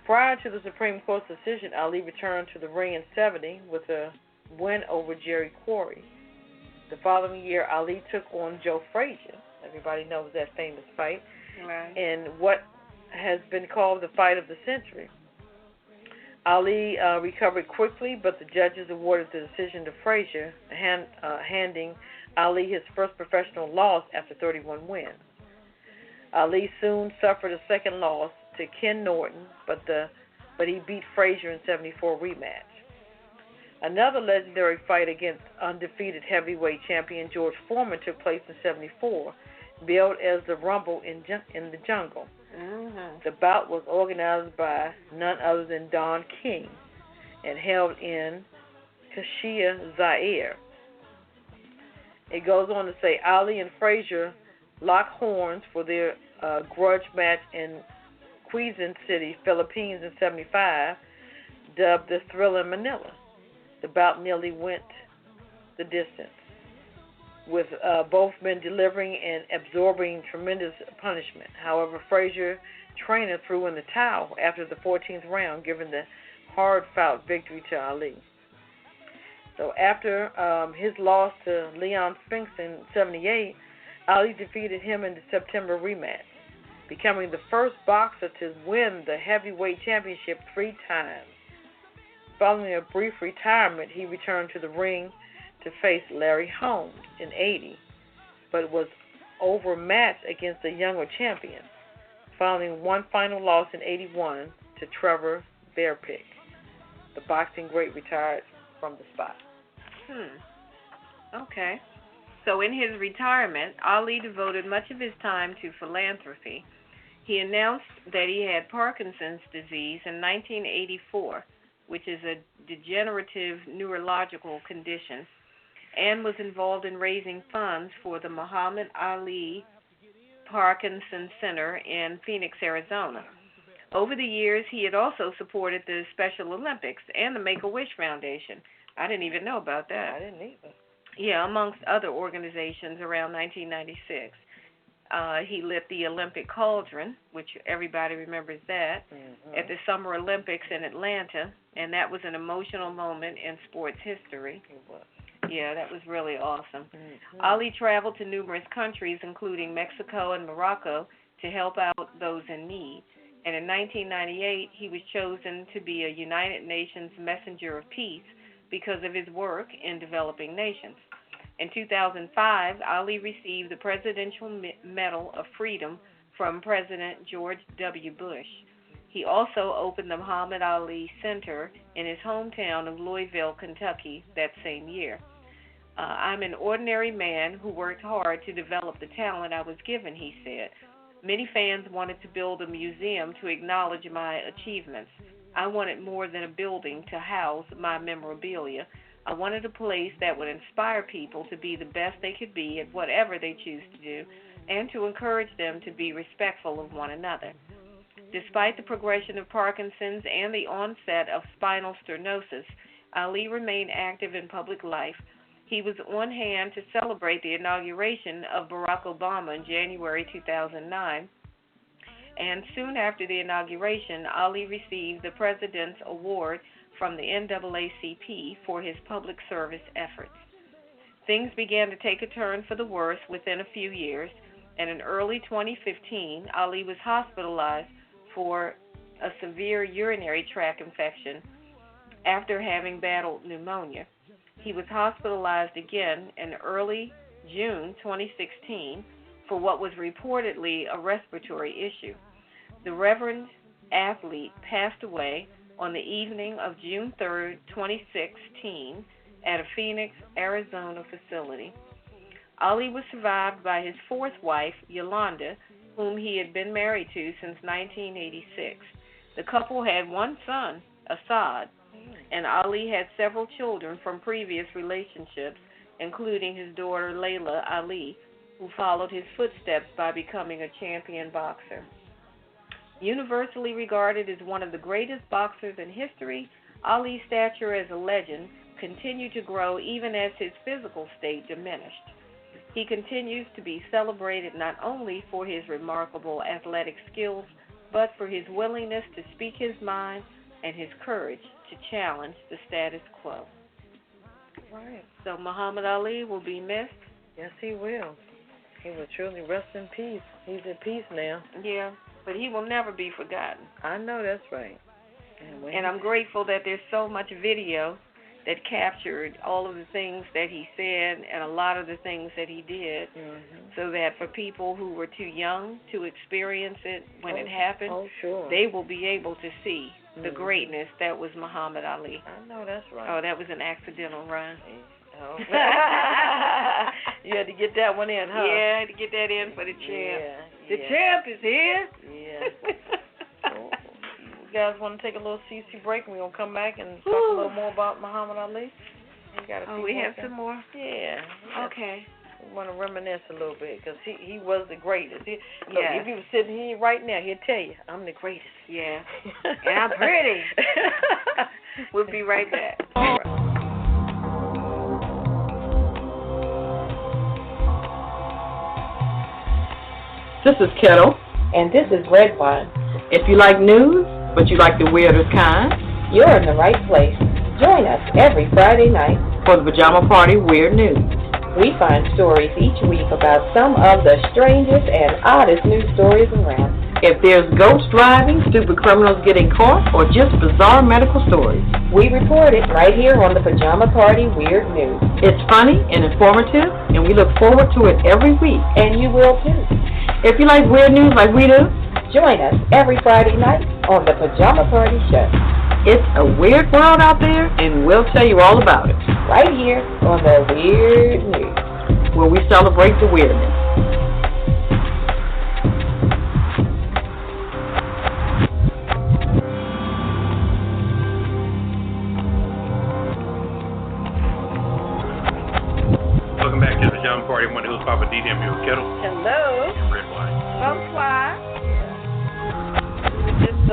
Prior to the Supreme Court's decision, Ali returned to the ring in '70 with a win over Jerry Quarry. The following year, Ali took on Joe Frazier. Everybody knows that famous fight. Right. In what has been called the fight of the century. Ali recovered quickly, but the judges awarded the decision to Frazier, handing Ali his first professional loss after 31 wins. Ali soon suffered a second loss to Ken Norton, but he beat Frazier in '74 rematch. Another legendary fight against undefeated heavyweight champion George Foreman took place in '74, billed as the Rumble in the Jungle. The bout was organized by none other than Don King and held in Kashia, Zaire. It goes on to say Ali and Frazier locked horns for their grudge match in Quezon City, Philippines in '75, dubbed the Thriller in Manila. The bout nearly went the distance, with both men delivering and absorbing tremendous punishment. However, Frazier trainer threw in the towel after the 14th round, giving the hard-fought victory to Ali. So after his loss to Leon Spinks in '78, Ali defeated him in the September rematch, becoming the first boxer to win the heavyweight championship 3 times. Following a brief retirement, he returned to the ring to face Larry Holmes in '80, but was overmatched against a younger champion, following one final loss in '81 to Trevor Bearpick. The boxing great retired from the spot. Okay. So in his retirement, Ali devoted much of his time to philanthropy. He announced that he had Parkinson's disease in 1984, which is a degenerative neurological condition, and was involved in raising funds for the Muhammad Ali Parkinson Center in Phoenix, Arizona. Over the years, he had also supported the Special Olympics and the Make-A-Wish Foundation. I didn't even know about that. I didn't either. Yeah, amongst other organizations around 1996. He lit the Olympic Cauldron, which everybody remembers that, at the Summer Olympics in Atlanta, and that was an emotional moment in sports history. Yeah, that was really awesome. Ali traveled to numerous countries, including Mexico and Morocco, to help out those in need. And in 1998, he was chosen to be a United Nations Messenger of Peace because of his work in developing nations. In 2005, Ali received the Presidential Medal of Freedom from President George W. Bush. He also opened the Muhammad Ali Center in his hometown of Louisville, Kentucky, that same year. I'm an ordinary man who worked hard to develop the talent I was given, he said. Many fans wanted to build a museum to acknowledge my achievements. I wanted more than a building to house my memorabilia. I wanted a place that would inspire people to be the best they could be at whatever they choose to do, and to encourage them to be respectful of one another. Despite the progression of Parkinson's and the onset of spinal stenosis, Ali remained active in public life. He was on hand to celebrate the inauguration of Barack Obama in January 2009, and soon after the inauguration, Ali received the President's Award from the NAACP for his public service efforts. Things began to take a turn for the worse within a few years, and in early 2015, Ali was hospitalized for a severe urinary tract infection after having battled pneumonia. He was hospitalized again in early June 2016 for what was reportedly a respiratory issue. The Reverend athlete passed away on the evening of June 3, 2016, at a Phoenix, Arizona facility. Ali was survived by his fourth wife, Yolanda, whom he had been married to since 1986. The couple had one son, Assad, and Ali had several children from previous relationships, including his daughter, Layla Ali, who followed his footsteps by becoming a champion boxer. Universally regarded as one of the greatest boxers in history, Ali's stature as a legend continued to grow even as his physical state diminished. He continues to be celebrated not only for his remarkable athletic skills, but for his willingness to speak his mind and his courage to challenge the status quo. Right. So Muhammad Ali will be missed. Yes, he will. He will truly rest in peace. He's in peace now. Yeah, but he will never be forgotten. I know that's right. And I'm grateful that there's so much video that captured all of the things that he said and a lot of the things that he did, so that for people who were too young to experience it when it happened, they will be able to see the greatness that was Muhammad Ali. I know that's right. Oh, that was an accidental rhyme. Oh. You had to get that one in, huh? Yeah, I had to get that in for the champ. Yeah, the champ is here. Yeah. You guys want to take a little CC break, and we're going to come back and talk a little more about Muhammad Ali? We have some more? Yeah. Okay. We want to reminisce a little bit, because he was the greatest. Look, yeah. If he was sitting here right now, he'd tell you, I'm the greatest. Yeah. And I'm pretty. We'll be right back. All right. This is Ketel. And this is Redwine. If you like news, but you like the weirdest kind, you're in the right place. Join us every Friday night for the Pajama Party Weird News. We find stories each week about some of the strangest and oddest news stories around. If there's ghost driving, stupid criminals getting caught, or just bizarre medical stories, we report it right here on the Pajama Party Weird News. It's funny and informative, and we look forward to it every week. And you will too. If you like weird news like we do, join us every Friday night on the Pajama Party Show. It's a weird world out there, and we'll tell you all about it. Right here on the Weird News, where we celebrate the weirdness. Pajama Party. One of those Poppa DD and Ketel. Hello. And Redwine. Bonsoir. We were just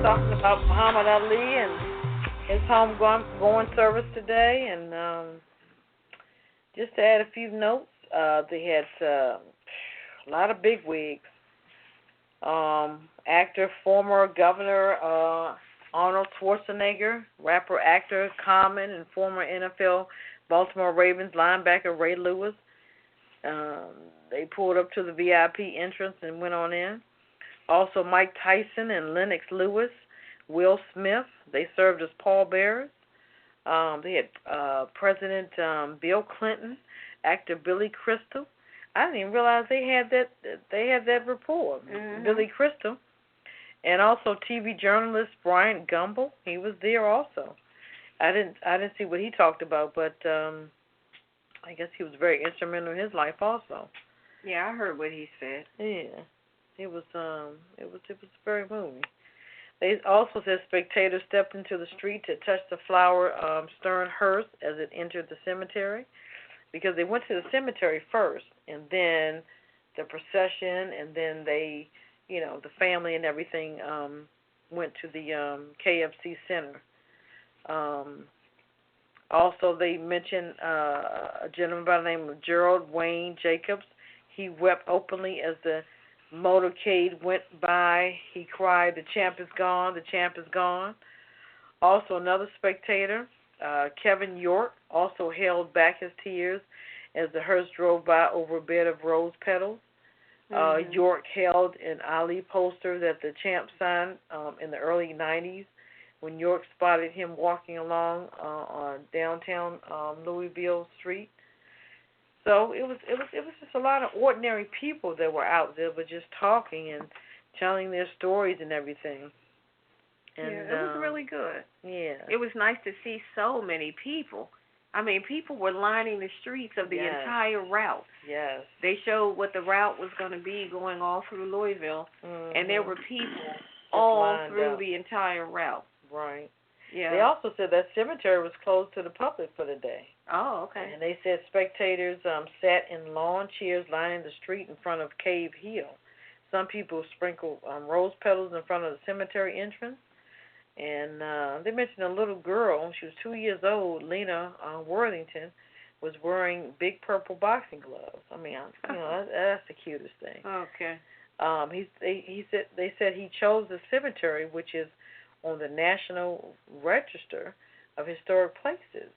talking about Muhammad Ali and his homegoing service today, and just to add a few notes, they had a lot of bigwigs. Actor, former Governor Arnold Schwarzenegger, rapper, actor Common, and former NFL Baltimore Ravens linebacker Ray Lewis. They pulled up to the VIP entrance and went on in. Also, Mike Tyson and Lennox Lewis, Will Smith, they served as pallbearers. They had President Bill Clinton, actor Billy Crystal. I didn't even realize they had that rapport. Mm-hmm. Billy Crystal. And also TV journalist Brian Gumbel, he was there also. I didn't see what he talked about, but I guess he was very instrumental in his life also. Yeah, I heard what he said. Yeah, it was very moving. They also said spectators stepped into the street to touch the flower-strewn hearse as it entered the cemetery, because they went to the cemetery first, and then the procession, and then they, the family and everything went to the KFC Center. Also, they mentioned a gentleman by the name of Gerald Wayne Jacobs. He wept openly as the motorcade went by. He cried, "The champ is gone, the champ is gone." Also, another spectator, Kevin York, also held back his tears as the hearse drove by over a bed of rose petals. Mm-hmm. York held an Ali poster that the champ signed in the early 90s when York spotted him walking along on downtown Louisville Street. So it was just a lot of ordinary people that were out there, but just talking and telling their stories and everything. And, yeah, it was really good. Yeah. It was nice to see so many people. I mean, people were lining the streets of the entire route. Yes. They showed what the route was going to be going all through Louisville, mm-hmm. and there were people all through the entire route. Right. Yeah. They also said that cemetery was closed to the public for the day. Oh, okay. And they said spectators sat in lawn chairs lining the street in front of Cave Hill. Some people sprinkled rose petals in front of the cemetery entrance. And they mentioned a little girl, she was 2 years old, Lena Worthington, was wearing big purple boxing gloves. I mean, that's the cutest thing. Okay. They said he chose the cemetery, which is on the National Register of Historic Places,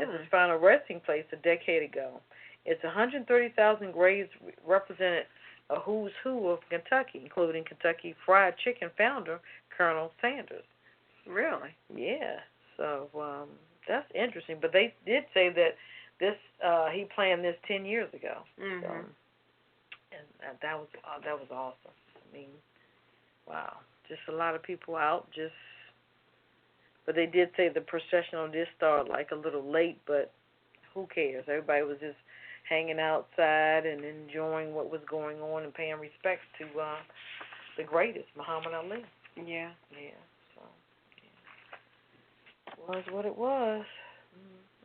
as his final resting place a decade ago. It's 130,000 graves represented a who's who of Kentucky, including Kentucky Fried Chicken founder Colonel Sanders. Really? Yeah. So that's interesting. But they did say that this he planned this 10 years ago. Mm-hmm. So, and that was awesome. I mean, wow. Just a lot of people out. But they did say the processional did start like a little late, but who cares? Everybody was just hanging outside and enjoying what was going on and paying respects to the greatest, Muhammad Ali. Yeah. Yeah. So it was what it was.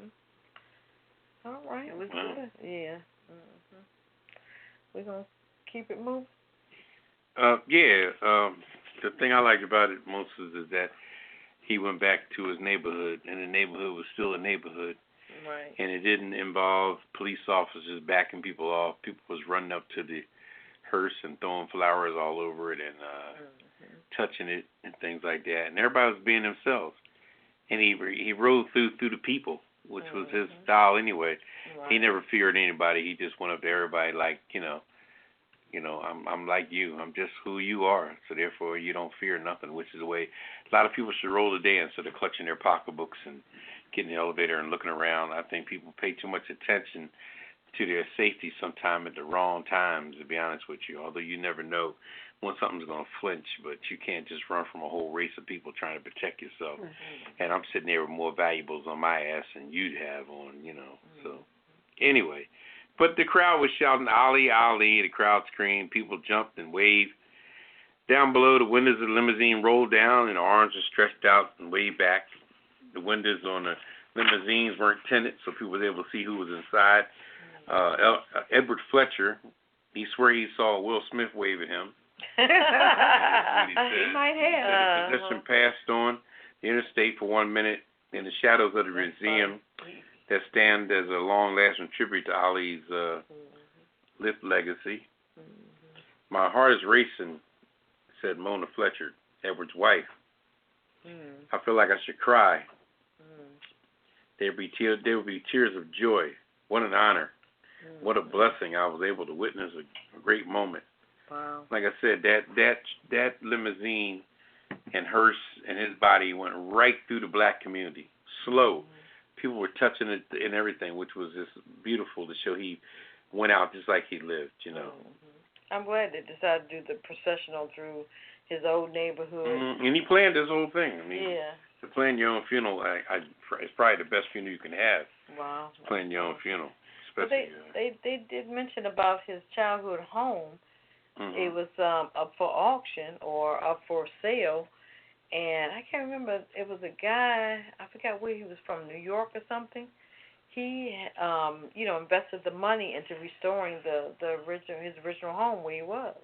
Mm-hmm. All right. It was good. Yeah. Mm-hmm. We're gonna keep it moving. The thing I liked about it most is that he went back to his neighborhood, and the neighborhood was still a neighborhood. Right. And it didn't involve police officers backing people off. People was running up to the hearse and throwing flowers all over it and touching it and things like that. And everybody was being themselves. And he rode through the people, which was his style anyway. Right. He never feared anybody. He just went up to everybody like, I'm like you. I'm just who you are. So therefore, you don't fear nothing, which is the way a lot of people should roll the dance. So they're clutching their pocketbooks and getting in the elevator and looking around. I think people pay too much attention to their safety sometime at the wrong times, to be honest with you. Although you never know when something's going to flinch, but you can't just run from a whole race of people trying to protect yourself. Mm-hmm. And I'm sitting there with more valuables on my ass than you'd have on, So anyway. But the crowd was shouting, Ali, Ali. The crowd screamed. People jumped and waved. Down below, the windows of the limousine rolled down and the arms were stretched out and waved back. The windows on the limousines weren't tinted, so people were able to see who was inside. Edward Fletcher, he swear he saw Will Smith wave at him. He might have. The pedestrian passed on the interstate for 1 minute in the shadows of the museum that stand as a long-lasting tribute to Ali's lip legacy. My heart is racing, said Mona Fletcher, Edward's wife. I feel like I should cry. There will be tears of joy. What an honor. What a blessing. I was able to witness a great moment. Wow. Like I said, that limousine and hearse and his body went right through the black community. Slow. People were touching it and everything, which was just beautiful to show he went out just like he lived, you know. I'm glad they decided to do the processional through his old neighborhood. And he planned this whole thing. I mean, to plan your own funeral, it's probably the best funeral you can have. Wow. Plan your own funeral. But they did mention about his childhood home. It was up for auction or up for sale, and I can't remember. It was a guy. I forgot where he was from, New York or something. He, invested the money into restoring his original home where he was.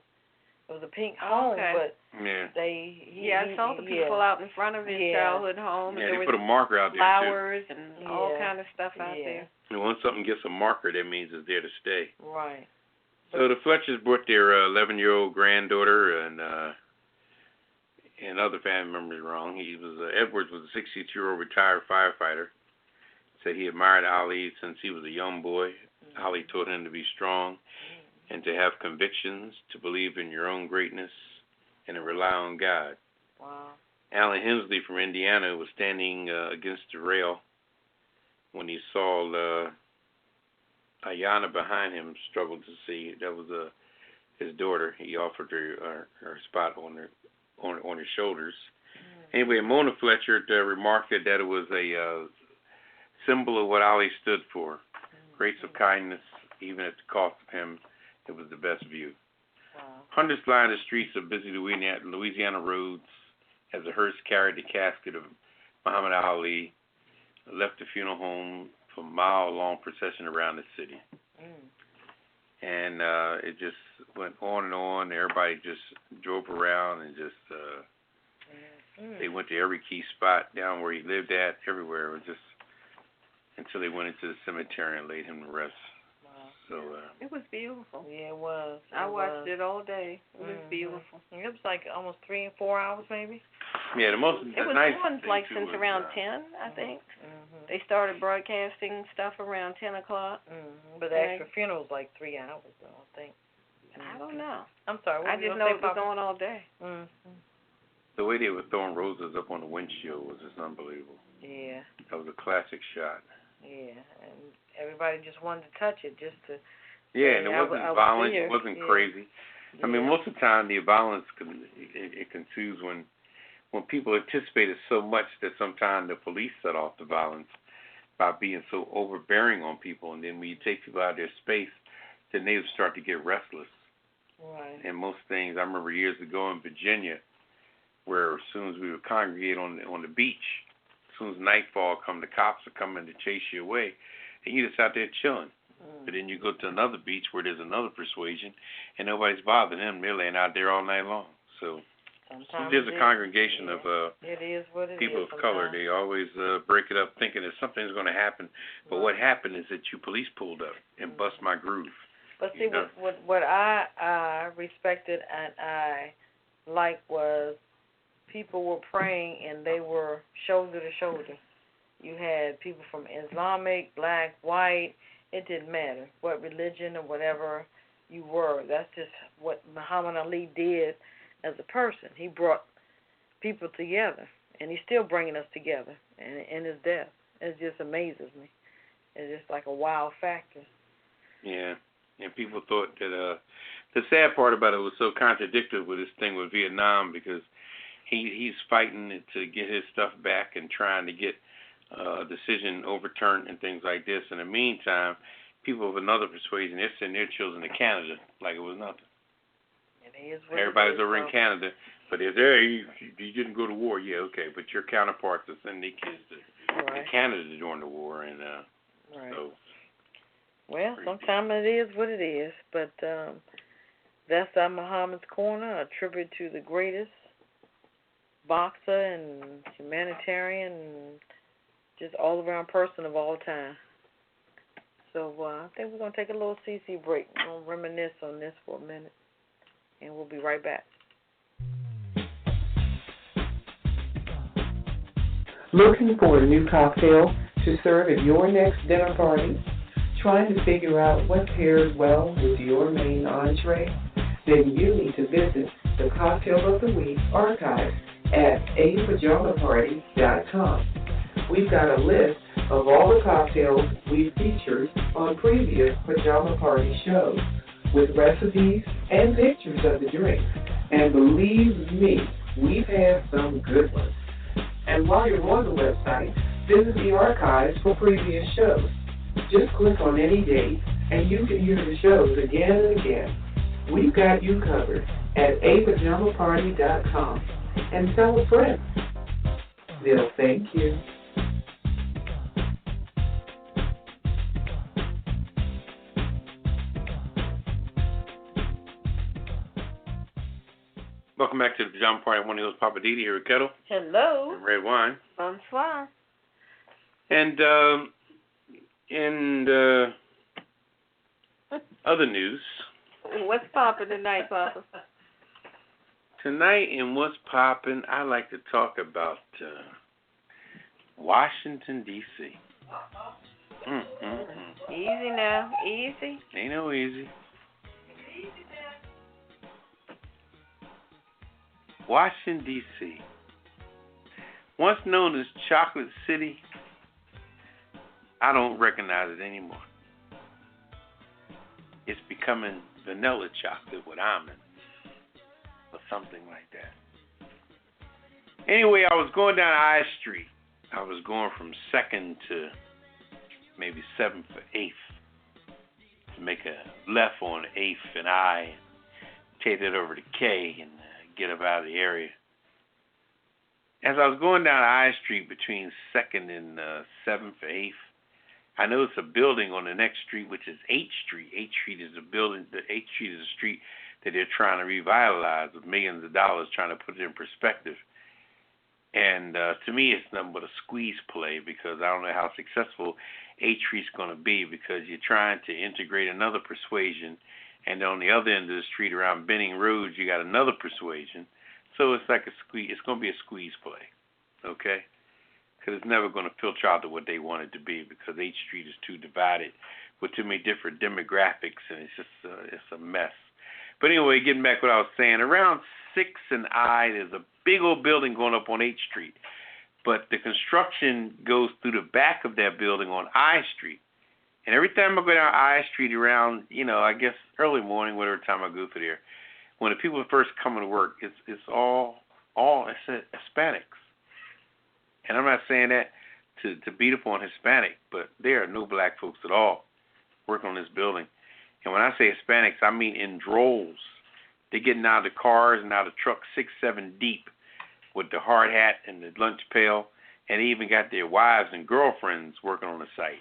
It was a pink home, but I saw the people out in front of his childhood home. Yeah, and they put a marker out there flowers and all kind of stuff out there. And once something gets a marker, that means it's there to stay. Right. So the Fletchers brought their 11-year-old granddaughter and other family members along. Edwards was a 62-year-old retired firefighter. Said he admired Ali since he was a young boy. Ali taught him to be strong and to have convictions, to believe in your own greatness, and to rely on God. Wow. Alan Hensley from Indiana was standing against the rail when he saw Ayana behind him struggle to see. That was his daughter. He offered her spot on her shoulders. Anyway, Mona Fletcher remarked that it was a symbol of what Ali stood for. Grace of kindness, even at the cost of him. It was the best view. Wow. Hundreds lined the streets of busy Louisiana roads as the hearse carried the casket of Muhammad Ali, left the funeral home for a mile-long procession around the city. And it just went on and on. Everybody just drove around and just they went to every key spot down where he lived at, everywhere. It was just until they went into the cemetery and laid him to rest. So it was beautiful. Yeah, it was. I watched it all day. It was beautiful. It was like almost 3 or 4 hours, maybe. Yeah, it was nice on like since around 10, I think. They started broadcasting stuff around 10 o'clock. But the actual funeral was like 3 hours, though, I think. I don't know. I'm sorry. I just know it was going all day. The way they were throwing roses up on the windshield was just unbelievable. Yeah. That was a classic shot. Yeah, and everybody just wanted to touch it, just to. Yeah, and it wasn't violent. It wasn't crazy. I mean, most of the time the violence it ensues when people anticipate it so much that sometimes the police set off the violence by being so overbearing on people, and then when you take people out of their space, then they start to get restless. Right. And most things, I remember years ago in Virginia, where as soon as we would congregate on the beach, as soon as nightfall come, the cops are coming to chase you away, and you just out there chilling. But then you go to another beach where there's another persuasion, and nobody's bothering them. They're laying out there all night long. So there's a congregation of people of color. They always break it up thinking that something's going to happen. But what happened is that police pulled up and bust my groove. But see, what I respected and I liked was people were praying and they were shoulder to shoulder. You had people from Islamic, black, white. It didn't matter what religion or whatever you were. That's just what Muhammad Ali did as a person. He brought people together, and he's still bringing us together in his death. It just amazes me. It's just like a wow factor. Yeah, and people thought that the sad part about it was so contradictory with this thing with Vietnam, because he's fighting to get his stuff back and trying to get a decision overturned and things like this. In the meantime, people of another persuasion, they're sending their children to Canada like it was nothing. Everybody's over in Canada, but if you didn't go to war, yeah, okay, but your counterparts are sending their kids to Canada during the war, and so. Well, sometimes it is what it is, but that's our Muhammad's Corner, a tribute to the greatest boxer and humanitarian and just all-around person of all time. So I think we're going to take a little CC break. We're going to reminisce on this for a minute, and we'll be right back. Looking for a new cocktail to serve at your next dinner party? Trying to figure out what pairs well with your main entree? Then you need to visit the Cocktail of the Week archive at apajamaparty.com. We've got a list of all the cocktails we've featured on previous Pajama Party shows with recipes and pictures of the drinks. And believe me, we've had some good ones. And while you're on the website, visit the archives for previous shows. Just click on any date and you can hear the shows again and again. We've got you covered at apajamaparty.com. And tell a friend. They'll thank you. Welcome back to the Pajama Party. I'm one of those Poppa DD here with Ketel. Hello. And Redwine. Bonsoir. And in other news. What's poppin' tonight, Papa? Tonight in What's Poppin', I like to talk about Washington, D.C. Easy now. Easy. Ain't no easy. Washington, D.C. Once known as Chocolate City, I don't recognize it anymore. It's becoming vanilla chocolate with almonds or something like that. Anyway, I was going down I Street. I was going from 2nd to maybe 7th or 8th to make a left on 8th and I and take it over to K and get up out of the area. As I was going down I Street between 2nd and 7th or 8th, I noticed a building on the next street, which is 8th Street. 8th Street is a building. The 8th Street is a street that they're trying to revitalize with millions of dollars, trying to put it in perspective. And to me, it's nothing but a squeeze play because I don't know how successful 8th Street's going to be because you're trying to integrate another persuasion, and on the other end of the street around Benning Road, you got another persuasion. So it's like a squeeze. It's going to be a squeeze play, okay? Because it's never going to filter out to what they want it to be because 8th Street is too divided with too many different demographics, and it's just it's a mess. But anyway, getting back to what I was saying, around 6th and I, there's a big old building going up on 8th Street, but the construction goes through the back of that building on I Street. And every time I go down I Street around, I guess early morning, whatever time I go through there, when the people first come to work, it's all Hispanics. And I'm not saying that to beat up on Hispanic, but there are no black folks at all working on this building. And when I say Hispanics, I mean in droves. They're getting out of the cars and out of the trucks 6, 7 deep with the hard hat and the lunch pail, and they even got their wives and girlfriends working on the site.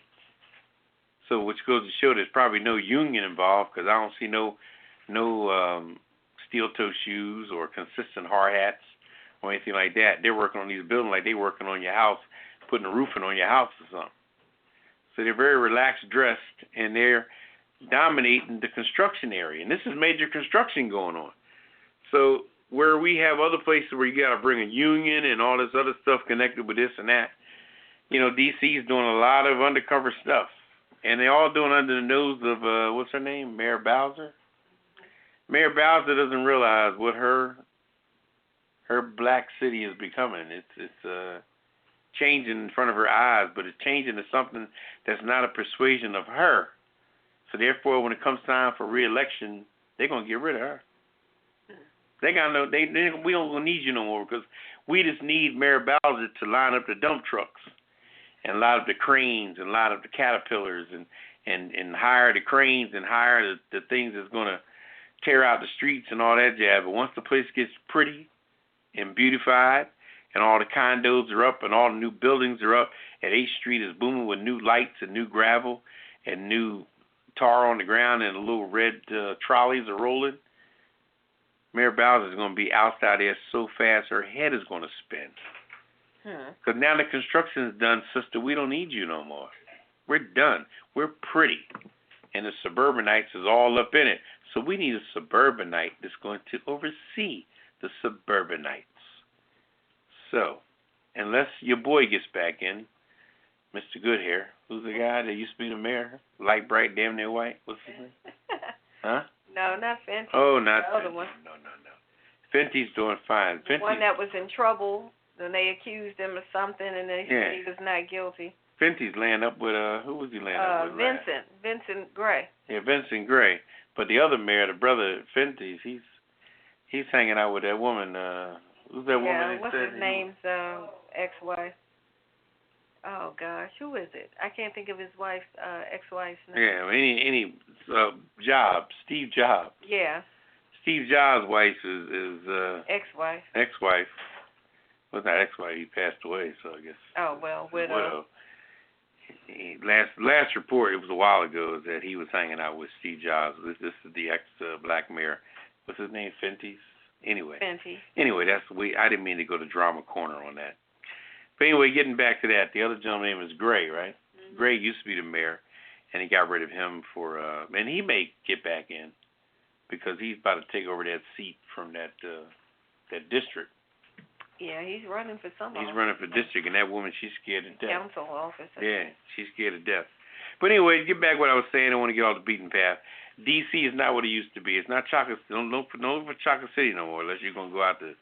So which goes to show there's probably no union involved because I don't see no steel-toe shoes or consistent hard hats or anything like that. They're working on these buildings like they're working on your house, putting a roofing on your house or something. So they're very relaxed dressed, and they're dominating the construction area. And this is major construction going on. So where we have other places where you got to bring a union and all this other stuff connected with this and that, D.C. is doing a lot of undercover stuff. And they're all doing under the nose of, what's her name, Mayor Bowser? Mayor Bowser doesn't realize what her black city is becoming. It's changing in front of her eyes, but it's changing to something that's not a persuasion of her. So therefore, when it comes time for re-election, they're gonna get rid of her. We don't need you no more because we just need Mayor Bowser to line up the dump trucks and line up the cranes and line up the caterpillars and hire the cranes and hire the things that's gonna tear out the streets and all that jazz. But once the place gets pretty and beautified and all the condos are up and all the new buildings are up, and 8th Street is booming with new lights and new gravel and new tar on the ground and the little red trolleys are rolling. Mayor Bowser is going to be outside there so fast her head is going to spin. Because now the construction is done, sister. We don't need you no more. We're done. We're pretty. And the suburbanites is all up in it. So we need a suburbanite that's going to oversee the suburbanites. So, unless your boy gets back in, Mr. Goodhair, who's the guy that used to be the mayor? Light bright, damn near white. What's his name? Huh? No, not Fenty. Oh, not the other Fenty. one. No. Fenty's doing fine. The one that was in trouble, then they accused him of something, and they said he was not guilty. Fenty's laying up with, who was he laying up with? Vincent Gray. Yeah, Vincent Gray. But the other mayor, the brother Fenty's, he's hanging out with that woman. Who's that woman? Yeah, what's his name's ex-wife? Oh gosh, who is it? I can't think of his wife's ex-wife's name. Yeah, any Jobs, Steve Jobs. Yeah. Steve Jobs' wife is ex-wife. Ex-wife. Well, not ex-wife. He passed away, so I guess. Oh well, widow. Last report, it was a while ago, is that he was hanging out with Steve Jobs. This is the ex-black mayor. What's his name? Fenty's. Anyway. Fenty. Anyway, I didn't mean to go to drama corner on that. But anyway, getting back to that, the other gentleman's name is Gray, right? Mm-hmm. Gray used to be the mayor, and he got rid of him for, and he may get back in because he's about to take over that seat from that district. Yeah, he's running for some office. He's running for district, and that woman, she's scared to death. Council office. Yeah, she's scared to death. But anyway, get back to what I was saying. I don't want to get off the beaten path. D.C. is not what it used to be. It's not chocolate. Don't look for Chocolate City no more unless you're going to go out to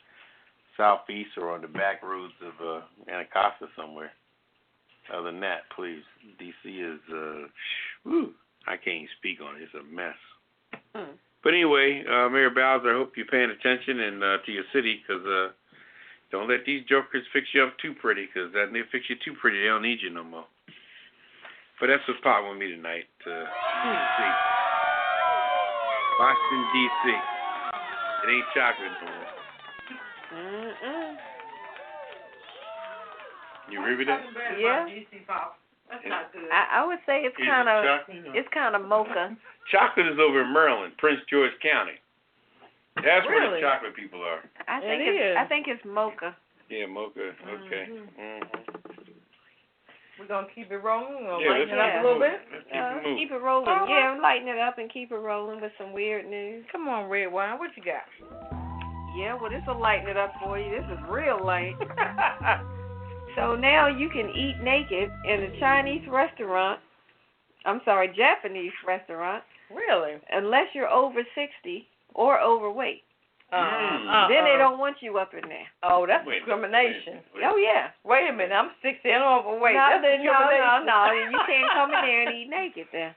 Southeast or on the back roads of Anacostia somewhere. Other than that, please. D.C. is, I can't even speak on it. It's a mess. But anyway, Mayor Bowser, I hope you're paying attention and to your city, because don't let these jokers fix you up too pretty, because if they fix you too pretty, they don't need you no more. But that's what's popping with me tonight. D.C. Washington, D.C. It ain't chocolate no more. You agree with that? Yeah. That's not good. I would say it's kind of mocha. Chocolate is over in Maryland, Prince George County. That's where the chocolate people are. I think it's mocha. Yeah, mocha. Okay. We're gonna keep it rolling. We're gonna lighten it up a little bit. Keep it rolling. Yeah, lighten it up and keep it rolling with some weird news. Come on, Redwine, what you got? Yeah, well, this will lighten it up for you. This is real light. So now you can eat naked in a Japanese restaurant. Really? Unless you're over 60 or overweight. Then they don't want you up in there. Oh, that's discrimination. Oh, yeah. Wait a minute, I'm 60 and overweight. No, you can't come in there and eat naked then.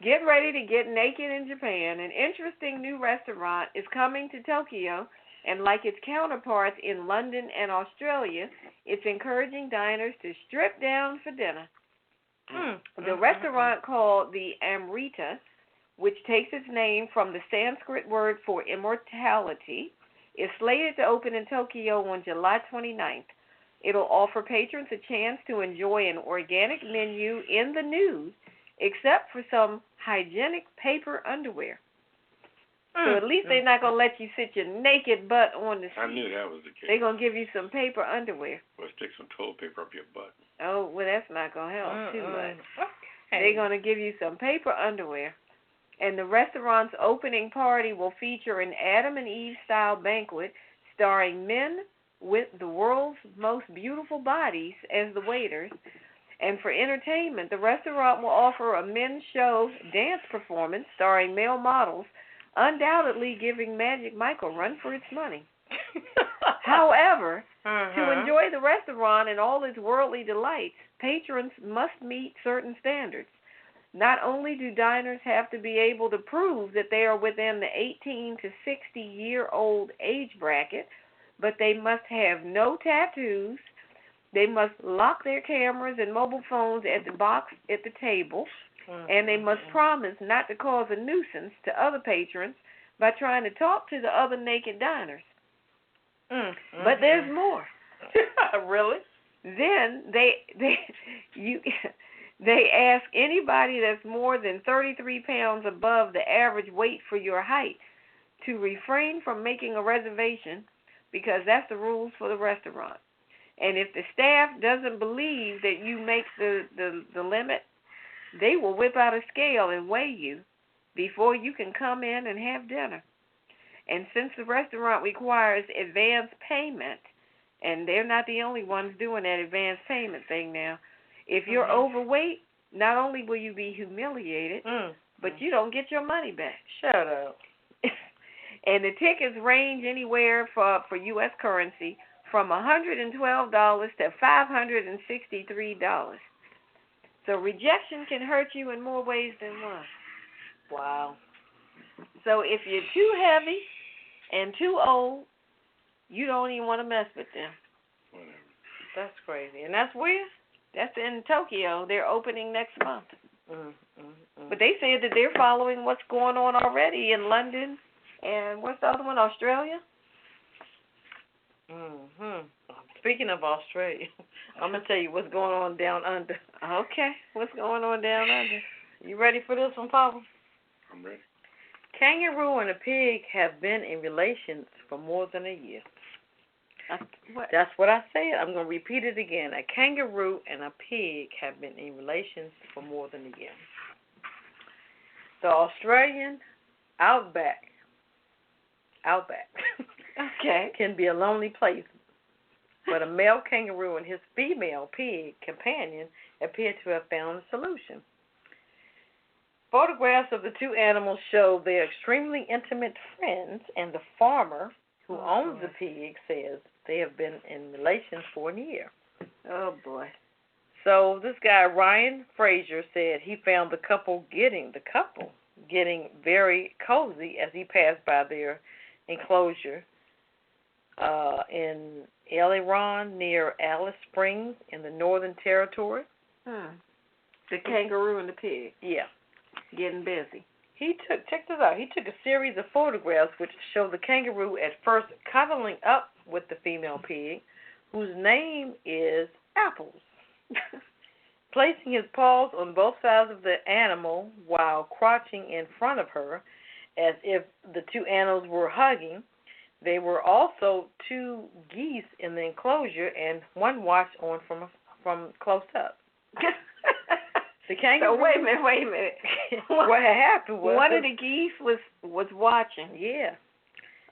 Get ready to get naked in Japan. An interesting new restaurant is coming to Tokyo, and like its counterparts in London and Australia, it's encouraging diners to strip down for dinner. The restaurant called the Amrita, which takes its name from the Sanskrit word for immortality, is slated to open in Tokyo on July 29th. It'll offer patrons a chance to enjoy an organic menu in the nude, except for some hygienic paper underwear. So at least they're not going to let you sit your naked butt on the seat. I knew that was the case. They're going to give you some paper underwear. Well, stick some toilet paper up your butt. Oh, well, that's not going to help too much. They're going to give you some paper underwear. And the restaurant's opening party will feature an Adam and Eve-style banquet starring men with the world's most beautiful bodies as the waiters. And for entertainment, the restaurant will offer a men's show dance performance starring male models, undoubtedly giving Magic Mike a run for its money. However, to enjoy the restaurant and all its worldly delights, patrons must meet certain standards. Not only do diners have to be able to prove that they are within the 18 to 60-year-old age bracket, but they must have no tattoos. They must lock their cameras and mobile phones at the box at the table, and they must promise not to cause a nuisance to other patrons by trying to talk to the other naked diners. But there's more. Really? Then They ask anybody that's more than 33 pounds above the average weight for your height to refrain from making a reservation because that's the rules for the restaurant. And if the staff doesn't believe that you make the limit, they will whip out a scale and weigh you before you can come in and have dinner. And since the restaurant requires advance payment, and they're not the only ones doing that advance payment thing now, if you're overweight, not only will you be humiliated, but you don't get your money back. Shut up. And the tickets range anywhere for U.S. currency from $112 to $563. So rejection can hurt you in more ways than one. Wow. So if you're too heavy and too old, you don't even want to mess with them. That's crazy. And that's where? That's in Tokyo. They're opening next month. But they said that they're following what's going on already in London. And what's the other one, Australia? Speaking of Australia, I'm going to tell you what's going on down under. Okay. What's going on down under? You ready for this one, Papa? I'm ready. Kangaroo and a pig have been in relations for more than a year. What? That's what I said. I'm going to repeat it again. A kangaroo and a pig have been in relations for more than a year. The Australian outback Okay. can be a lonely place, but a male kangaroo and his female pig companion appear to have found a solution. Photographs of the two animals show they're extremely intimate friends, and the farmer who owns the pig says they have been in relations for a year. Oh, boy. So this guy, Ryan Fraser, said he found the couple getting very cozy as he passed by their enclosure in Aileron near Alice Springs in the Northern Territory. The kangaroo and the pig. Yeah. Getting busy. Check this out. He took a series of photographs which show the kangaroo at first cuddling up with the female pig, whose name is Apples, placing his paws on both sides of the animal while crouching in front of her as if the two animals were hugging. There were also two geese in the enclosure and one watched on from close up. The kangaroo. So wait a minute. What had happened was one of the geese was watching. Yeah.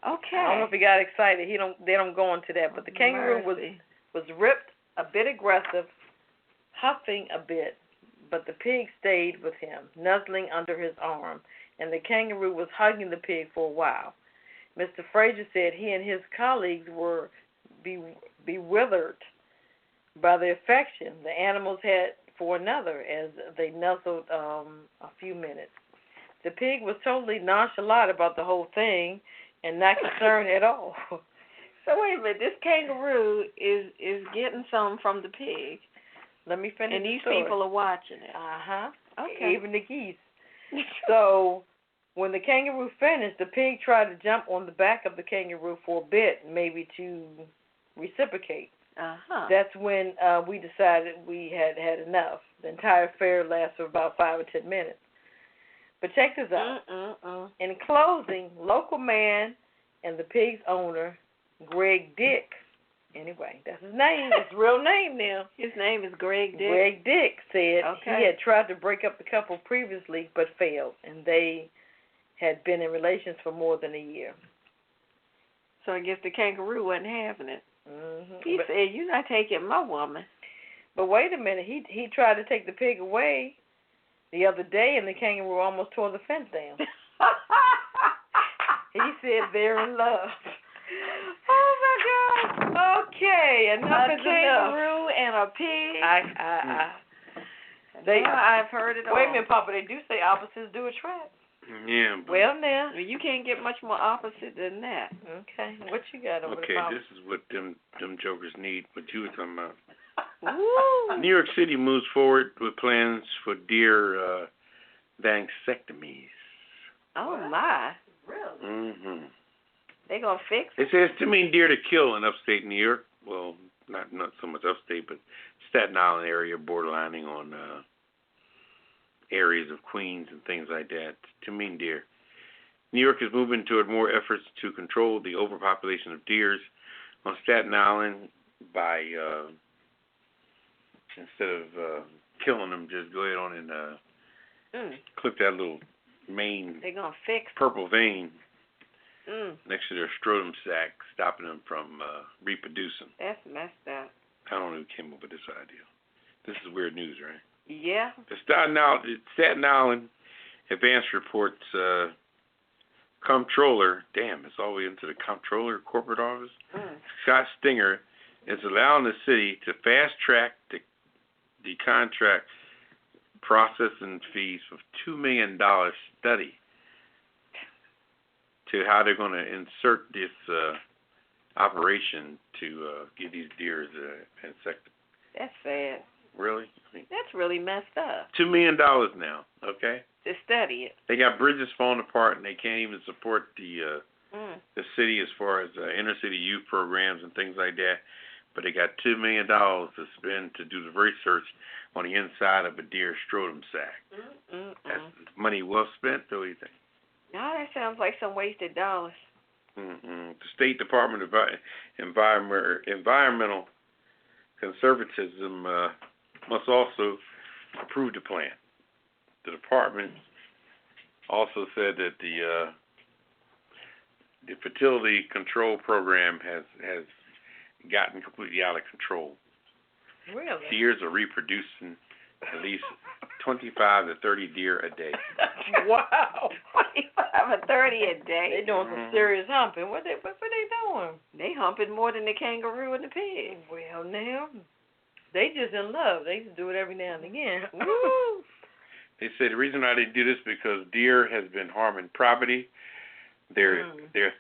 Okay. I don't know if he got excited. They don't go into that, but the kangaroo was ripped, a bit aggressive, huffing a bit, but the pig stayed with him, nuzzling under his arm, and the kangaroo was hugging the pig for a while. Mr. Fraser said he and his colleagues were bewildered by the affection the animals had for another as they nuzzled a few minutes. The pig was totally nonchalant about the whole thing and not concerned at all. So wait a minute, this kangaroo is getting some from the pig. Let me finish. And these the story. people are watching it. Okay. Even the geese. So when the kangaroo finished, the pig tried to jump on the back of the kangaroo for a bit, maybe to reciprocate. That's when we decided we had enough. The entire affair lasted for about 5 or 10 minutes. But check this out. In closing, local man and the pig's owner, Greg Dick, anyway, that's his name, his real name now. His name is Greg Dick. Greg Dick said he had tried to break up the couple previously but failed, and they had been in relations for more than a year. So I guess the kangaroo wasn't having it. He said, "You're not taking my woman." But wait a minute, he tried to take the pig away the other day, and the kangaroo almost tore the fence down. He said they're in love. Oh my God! Okay, enough is kangaroo enough. and a pig. I've heard it all. Wait a minute, Papa. They do say opposites do attract. Yeah. But well, now you can't get much more opposite than that. Okay, what you got over okay, the this is what them jokers need. What you were talking about. Ooh. New York City moves forward with plans for deer vasectomies. Oh my! Really? They gonna fix it? It says too many deer to kill in upstate New York. Well, not so much upstate, but Staten Island area, borderlining on areas of Queens and things like that. Too many deer. New York is moving toward more efforts to control the overpopulation of deers on Staten Island by, instead of killing them, just go ahead on and clip that little main They're going to fix purple vein next to their scrotum sac, stopping them from reproducing. That's messed up. I don't know who came up with this idea. This is weird news, right? Yeah. The Staten Island Advance reports comptroller, damn, it's all the way into the comptroller corporate office, Scott Stinger, is allowing the city to fast-track the contract processing fees for $2 million study to how they're going to insert this operation to get these deers insected. That's sad. Really? I mean, That's really messed up. $2 million now, okay? To study it. They got bridges falling apart, and they can't even support the city as far as inner city youth programs and things like that. But they got $2 million to spend to do the research on the inside of a deer scrotum sac. That's money well spent, though, you think? No, that sounds like some wasted dollars. The State Department of Environmental Conservatism must also approve the plan. The department also said that the fertility control program has gotten completely out of control. Really? Deers are reproducing at least 25 to 30 deer a day. Wow. 25 or 30 a day. They doing some serious humping. What they doing? They humping more than the kangaroo and the pig. Well, now, they just in love. They used to do it every now and again. Woo! They say the reason why they do this because deer has been harming property. Their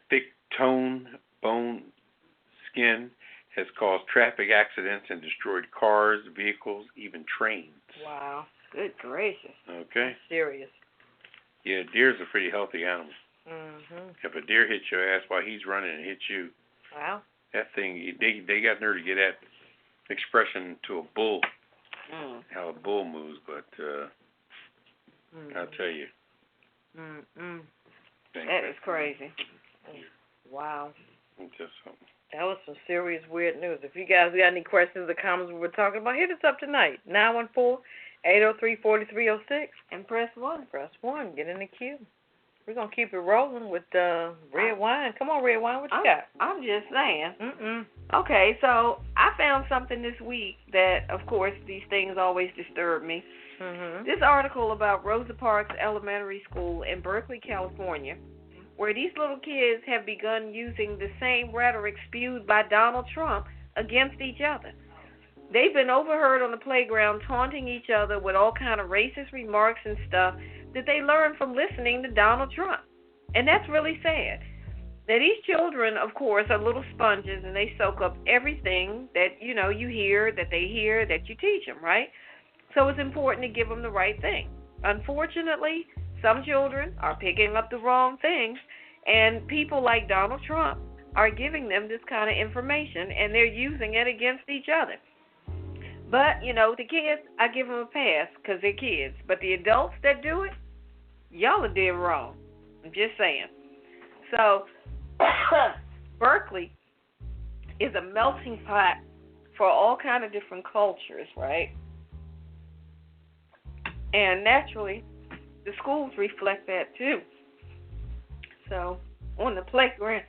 thick tone bone skin has caused traffic accidents and destroyed cars, vehicles, even trains. Wow. Good gracious. Okay. Serious. Yeah, deer's a pretty healthy animal. If a deer hits your ass while he's running and hits you, wow, that thing, they got nerve to get that expression to a bull, how a bull moves, but I'll tell you. That is crazy. Wow. Just something. That was some serious weird news. If you guys got any questions or comments we were talking about, hit us up tonight. 914-803-4306. And press 1. Press 1. Get in the queue. We're going to keep it rolling with Redwine. Come on, Redwine. What you got? I'm just saying. Okay, so I found something this week that, of course, these things always disturb me. This article about Rosa Parks Elementary School in Berkeley, California, where these little kids have begun using the same rhetoric spewed by Donald Trump against each other. They've been overheard on the playground taunting each other with all kind of racist remarks and stuff that they learned from listening to Donald Trump. And that's really sad. Now, these children, of course, are little sponges, and they soak up everything that, you hear, that they hear, that you teach them, right? So it's important to give them the right thing. Unfortunately, some children are picking up the wrong things, and people like Donald Trump are giving them this kind of information, and they're using it against each other. But, the kids, I give them a pass because they're kids. But the adults that do it, y'all are dead wrong. I'm just saying. So, Berkeley is a melting pot for all kind of different cultures, right? And naturally, the schools reflect that too. So, on the playground,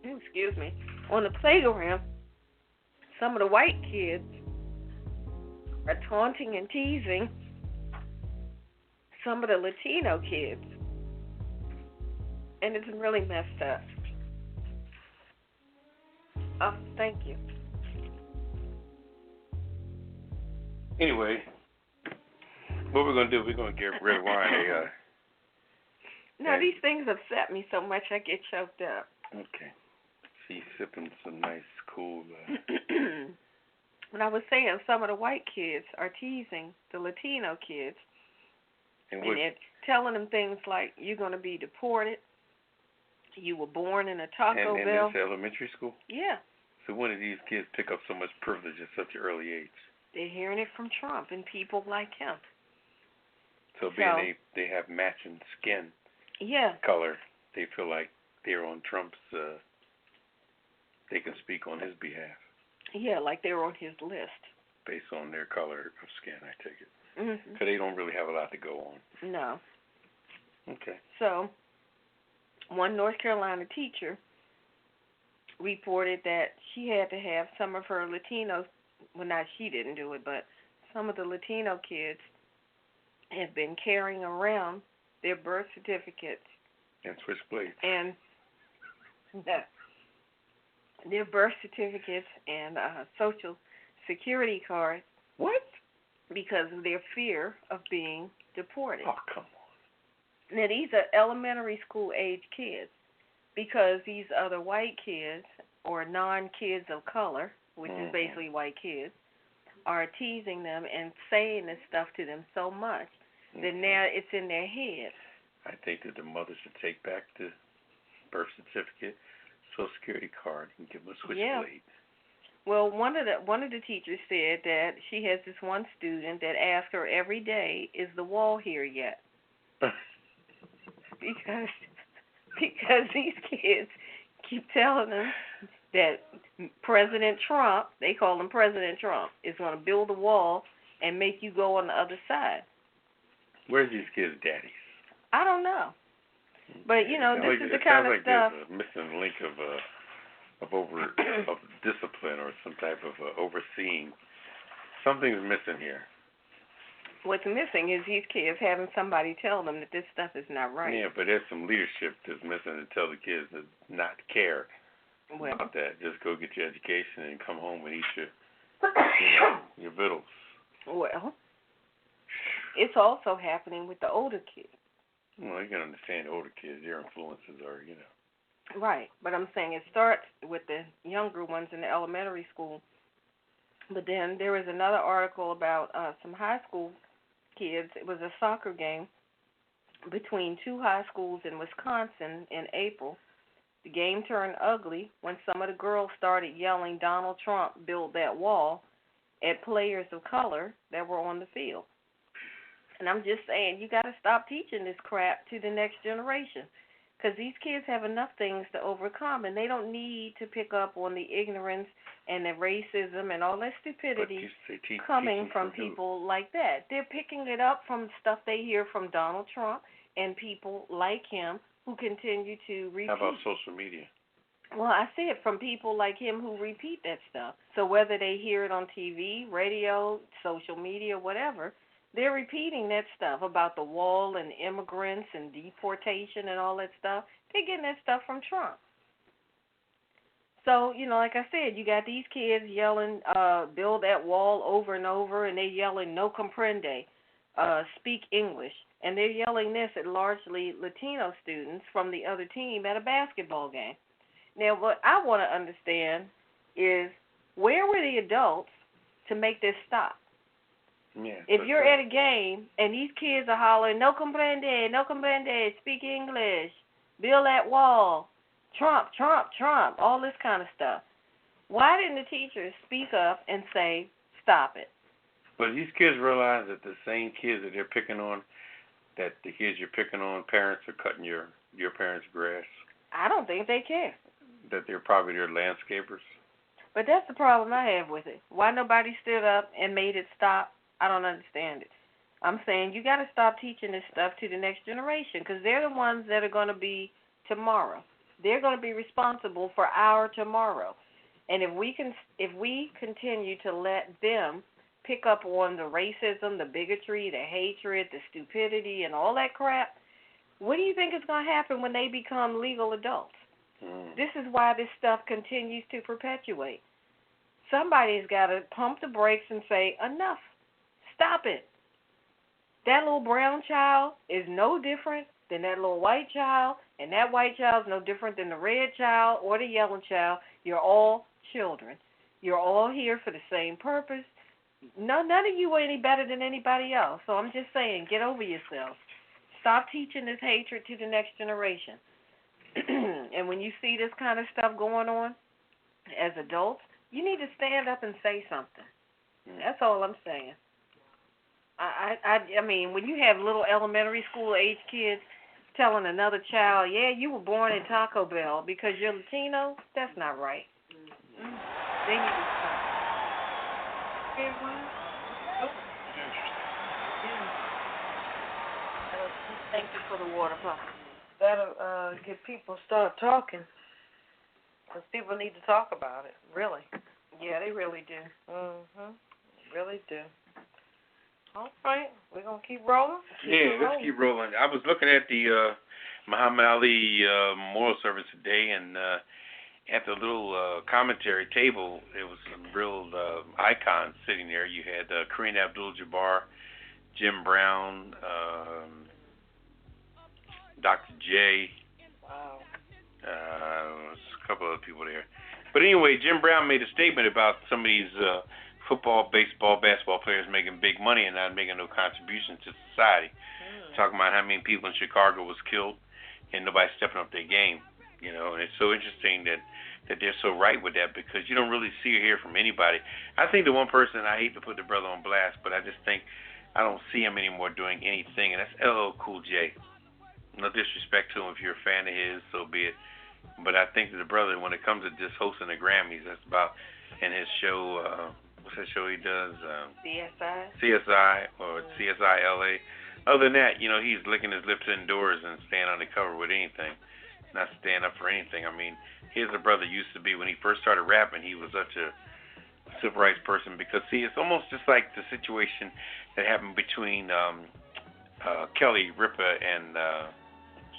excuse me, on the playground, some of the white kids are taunting and teasing some of the Latino kids. And it's really messed up. Oh, thank you. Anyway, what we're going to do, we're going to give Redwine No, these things upset me so much I get choked up. Okay. She's sipping some nice, cool... When I was saying some of the white kids are teasing the Latino kids, and they're telling them things like, you're going to be deported, you were born in a Taco Bell. And this elementary school? Yeah. So when did these kids pick up so much privilege at such an early age? They're hearing it from Trump and people like him. So being they have matching skin color, they feel like they're on Trump's, they can speak on his behalf. Yeah, like they're on his list. Based on their color of skin, I take it. Mm-hmm. So they don't really have a lot to go on. No. Okay. So, one North Carolina teacher reported that she had to have some of her Latinos, well, not she didn't do it, but some of the Latino kids have been carrying around their birth certificates. And switchblades. And their birth certificates and social security cards. What? Because of their fear of being deported. Oh, come on. Now, these are elementary school age kids, because these other white kids, or non-kids of color, which is basically white kids, are teasing them and saying this stuff to them so much that now it's in their head. I think that the mother should take back the birth certificate, Social Security card, and give them a switchblade. Yeah. Well, one of the teachers said that she has this one student that asks her every day, "Is the wall here yet?" because these kids keep telling them that President Trump, they call him President Trump, is going to build a wall and make you go on the other side. Where's these kids' daddies? I don't know. But, you know, this is the kind of stuff. There's a missing link of discipline or some type of overseeing. Something's missing here. What's missing is these kids having somebody tell them that this stuff is not right. Yeah, but there's some leadership that's missing to tell the kids to not care about that. Just go get your education and come home and eat your vittles. Well, it's also happening with the older kids. Well, you can understand older kids. Their influences are, Right, but I'm saying it starts with the younger ones in the elementary school. But then there was another article about some high school kids. It was a soccer game between two high schools in Wisconsin in April. The game turned ugly when some of the girls started yelling, "Donald Trump built that wall," at players of color that were on the field. And I'm just saying, you got to stop teaching this crap to the next generation, because these kids have enough things to overcome, and they don't need to pick up on the ignorance and the racism and all that stupidity coming from people like that. They're picking it up from stuff they hear from Donald Trump and people like him who continue to repeat. How about social media? Well, I see it from people like him who repeat that stuff. So whether they hear it on TV, radio, social media, whatever, they're repeating that stuff about the wall and immigrants and deportation and all that stuff. They're getting that stuff from Trump. So, like I said, you got these kids yelling, build that wall over and over, and they're yelling, no comprende, speak English. And they're yelling this at largely Latino students from the other team at a basketball game. Now, what I want to understand is, where were the adults to make this stop? Yeah, if you're at a game and these kids are hollering, no comprende, speak English, build that wall, Trump, Trump, Trump, all this kind of stuff, why didn't the teachers speak up and say, stop it? But these kids realize that the same kids that they're picking on, that the kids you're picking on, parents are cutting your parents' grass. I don't think they care. That they're probably their landscapers. But that's the problem I have with it. Why nobody stood up and made it stop? I don't understand it. I'm saying you got to stop teaching this stuff to the next generation, because they're the ones that are going to be tomorrow. They're going to be responsible for our tomorrow. And if we continue to let them pick up on the racism, the bigotry, the hatred, the stupidity, and all that crap, what do you think is going to happen when they become legal adults? This is why this stuff continues to perpetuate. Somebody's got to pump the brakes and say, enough. Stop it. That little brown child is no different than that little white child, and that white child is no different than the red child or the yellow child. You're all children. You're all here for the same purpose. None of you are any better than anybody else. So I'm just saying, get over yourself. Stop teaching this hatred to the next generation. And when you see this kind of stuff going on as adults, you need to stand up and say something. That's all I'm saying. I mean, when you have little elementary school age kids telling another child, yeah, you were born in Taco Bell because you're Latino, that's not right. They need to stop. Thank you for the water pop. That'll get people start talking. Because people need to talk about it, really. Yeah, they really do. Really do. All right, we're going to keep rolling? Let's keep rolling. I was looking at the Muhammad Ali memorial service today, and at the little commentary table, there was some real icons sitting there. You had Kareem Abdul-Jabbar, Jim Brown, Dr. J. Wow. There's a couple other people there. But anyway, Jim Brown made a statement about some of these football, baseball, basketball players making big money and not making no contribution to society. Talking about how many people in Chicago was killed and nobody stepping up their game. You know, and it's so interesting that they're so right with that, because you don't really see or hear from anybody. I think the one person, I hate to put the brother on blast, but I just think I don't see him anymore doing anything, and that's LL Cool J. No disrespect to him. If you're a fan of his, so be it. But I think that the brother, when it comes to just hosting the Grammys, that's about, in his show, what's that show he does? CSI or CSI LA. Other than that, you know, he's licking his lips indoors and staying undercover with anything, not staying up for anything. I mean, here's a brother used to be, when he first started rapping, he was such a civil rights person, because, see, it's almost just like the situation that happened between Kelly Ripa and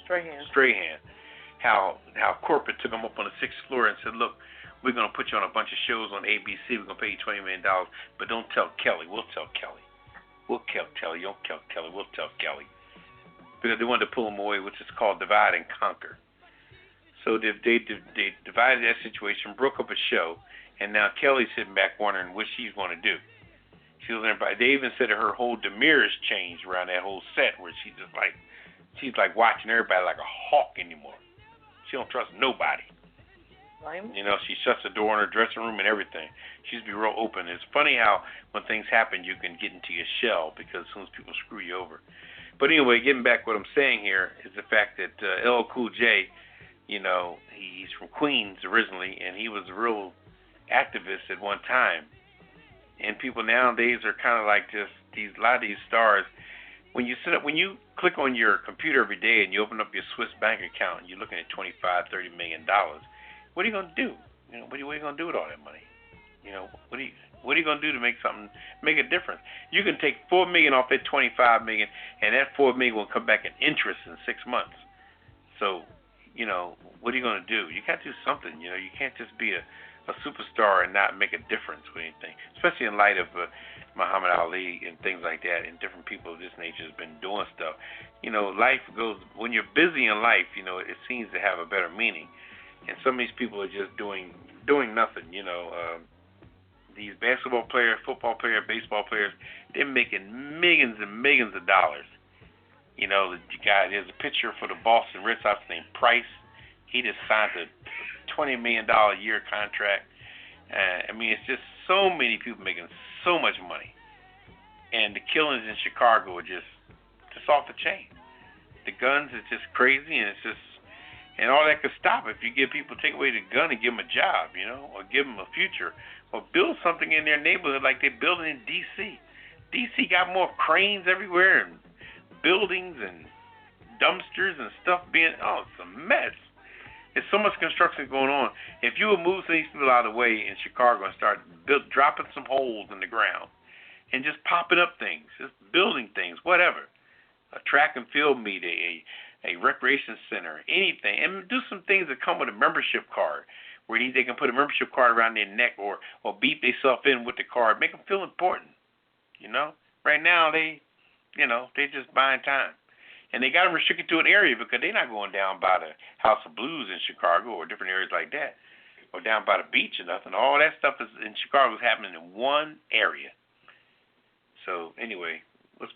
Strahan. How corporate took him up on the 6th floor and said, look, we're going to put you on a bunch of shows on ABC. We're going to pay you $20 million, but don't tell Kelly. We'll tell Kelly. We'll tell Kelly. Don't tell Kelly. We'll tell Kelly. Because they wanted to pull him away, which is called divide and conquer. So they divided that situation, broke up a show, and now Kelly's sitting back wondering what she's going to do. They even said that her whole demeanor has changed around that whole set, where she's like watching everybody like a hawk anymore. She don't trust nobody. You know, she shuts the door in her dressing room and everything. She used to be real open. It's funny how when things happen, you can get into your shell, because as soon as people screw you over. But anyway, getting back, what I'm saying here is the fact that LL Cool J, you know, he's from Queens originally, and he was a real activist at one time. And people nowadays are kind of like just a lot of these stars. When you click on your computer every day and you open up your Swiss bank account and you're looking at $25-30 million, what are you going to do? You know, what are you going to do with all that money? You know, what are you going to do to make a difference? You can take $4 million off that $25 million, and that $4 million will come back in interest in 6 months. So, you know, what are you going to do? You got to do something. You know, you can't just be a superstar and not make a difference with anything, especially in light of Muhammad Ali and things like that, and different people of this nature has been doing stuff. You know, life goes, when you're busy in life, you know, it seems to have a better meaning. And some of these people are just doing nothing, you know. These basketball players, football players, baseball players, they're making millions and millions of dollars. You know, there's a picture for the Boston Red Sox named Price. He just signed a $20 million a year contract. I mean, it's just so many people making so much money. And the killings in Chicago are just off the chain. The guns is just crazy, and and all that could stop if you take away the gun and give them a job, you know, or give them a future, or build something in their neighborhood like they're building in D.C. D.C. got more cranes everywhere, and buildings and dumpsters and stuff it's a mess. There's so much construction going on. If you would move some of these people out of the way in Chicago and start dropping some holes in the ground and just popping up things, just building things, whatever, a track and field meet, a recreation center, anything, and do some things that come with a membership card, where they can put a membership card around their neck or beat themselves in with the card, make them feel important, you know? Right now, they just buying time. And they got them restricted to an area because they're not going down by the House of Blues in Chicago or different areas like that, or down by the beach or nothing. All that stuff is in Chicago is happening in one area. So anyway, what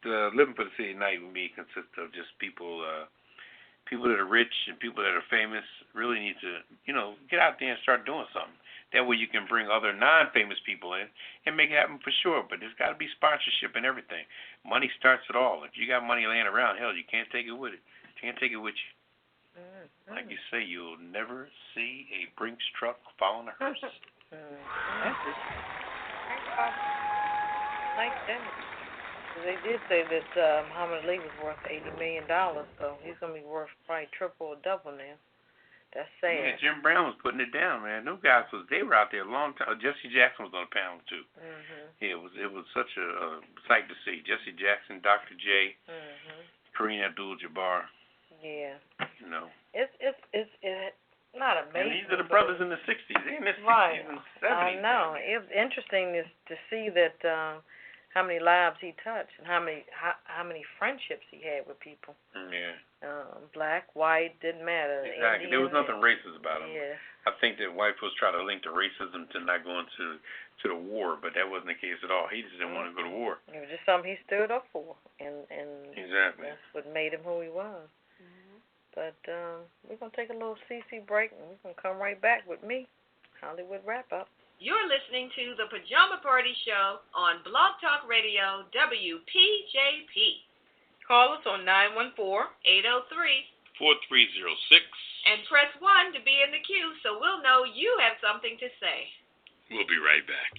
living for the city tonight with me consists of just people that are rich and people that are famous really need to, you know, get out there and start doing something. That way you can bring other non-famous people in and make it happen for sure. But there's got to be sponsorship and everything. Money starts it all. If you got money laying around, hell, you can't take it with it. Can't take it with you. Like you say, you'll never see a Brinks truck following a hearse. Like that. They did say that Muhammad Ali was worth $80 million, so he's going to be worth probably triple or double now. That's sad. Yeah, Jim Brown was putting it down, man. Those guys they were out there a long time. Jesse Jackson was on the panel too. Yeah, it was such a sight to see. Jesse Jackson, Dr. J, Kareem Abdul-Jabbar. Yeah. You know. It's not amazing. And these are the brothers in the '60s. They're in the '60s and '70s. I know. It was interesting to see that how many lives he touched and how many friendships he had with people. Yeah. Black, white, didn't matter. Exactly. There was nothing racist about him. Yeah. I think that white folks try to link the racism to not going to the war, but that wasn't the case at all. He just didn't want to go to war. It was just something he stood up for, and exactly. That's what made him who he was. But we're going to take a little CC break, and we're going to come right back with me, Hollywood Wrap-Up. You're listening to the Pajama Party Show on Blog Talk Radio, WPJP. Call us on 914-803-4306. And press 1 to be in the queue so we'll know you have something to say. We'll be right back.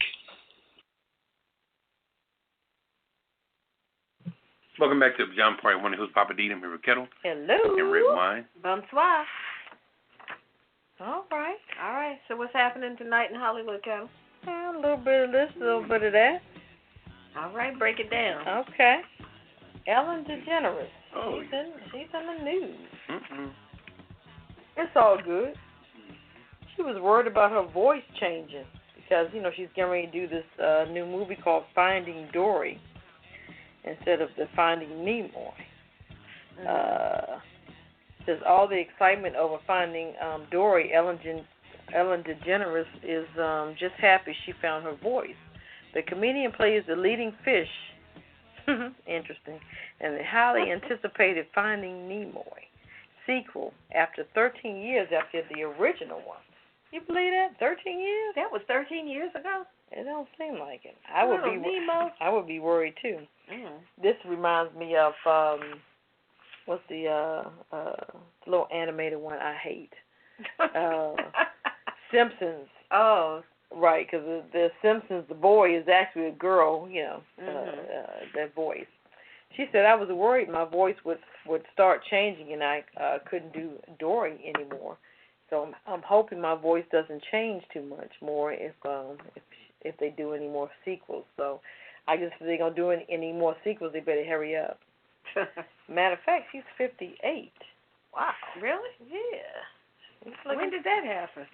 Welcome back to the Pajama Party. One who's Poppa DD. I'm here with Ketel. Hello. And Redwine. Bonsoir. All right. All right. So what's happening tonight in Hollywood, Ketel? A little bit of this, a little bit of that. All right. Break it down. Okay. Ellen DeGeneres. Oh. She's in the news. It's all good. She was worried about her voice changing because, she's getting ready to do this new movie called Finding Dory instead of the Finding Nimoy. Says all the excitement over finding Dory, Ellen DeGeneres is just happy she found her voice. The comedian plays the leading fish, interesting, in the highly anticipated Finding Nimoy sequel after 13 years after the original one. You believe that? 13 years? That was 13 years ago? It don't seem like it. I would be worried too. This reminds me of what's the little animated one I hate? Simpsons. Oh, right, because the Simpsons, the boy is actually a girl. That voice. She said I was worried my voice would start changing and I couldn't do Dory anymore. So I'm hoping my voice doesn't change too much more if they do any more sequels. So I guess if they're gonna do any more sequels, they better hurry up. Matter of fact, she's 58. Wow, really? Yeah. When did that happen?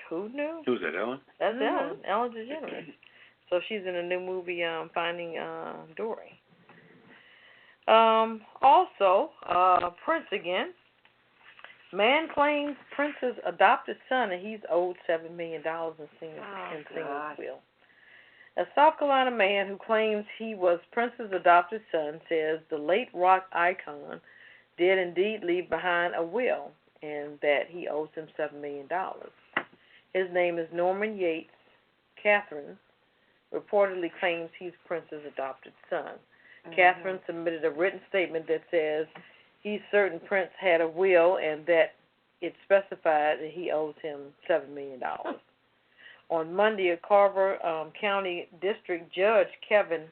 Who knew? Who's that, Ellen? That's Ellen DeGeneres. So she's in a new movie, Finding Dory. Also, Prince again. Man claims Prince's adopted son, and he's owed $7 million in singles will. A South Carolina man who claims he was Prince's adopted son says the late rock icon did indeed leave behind a will and that he owes him $7 million. His name is Norman Yates. Catherine reportedly claims he's Prince's adopted son. Catherine submitted a written statement that says he's certain Prince had a will and that it specified that he owes him $7 million. On Monday, a Carver County District Judge, Kevin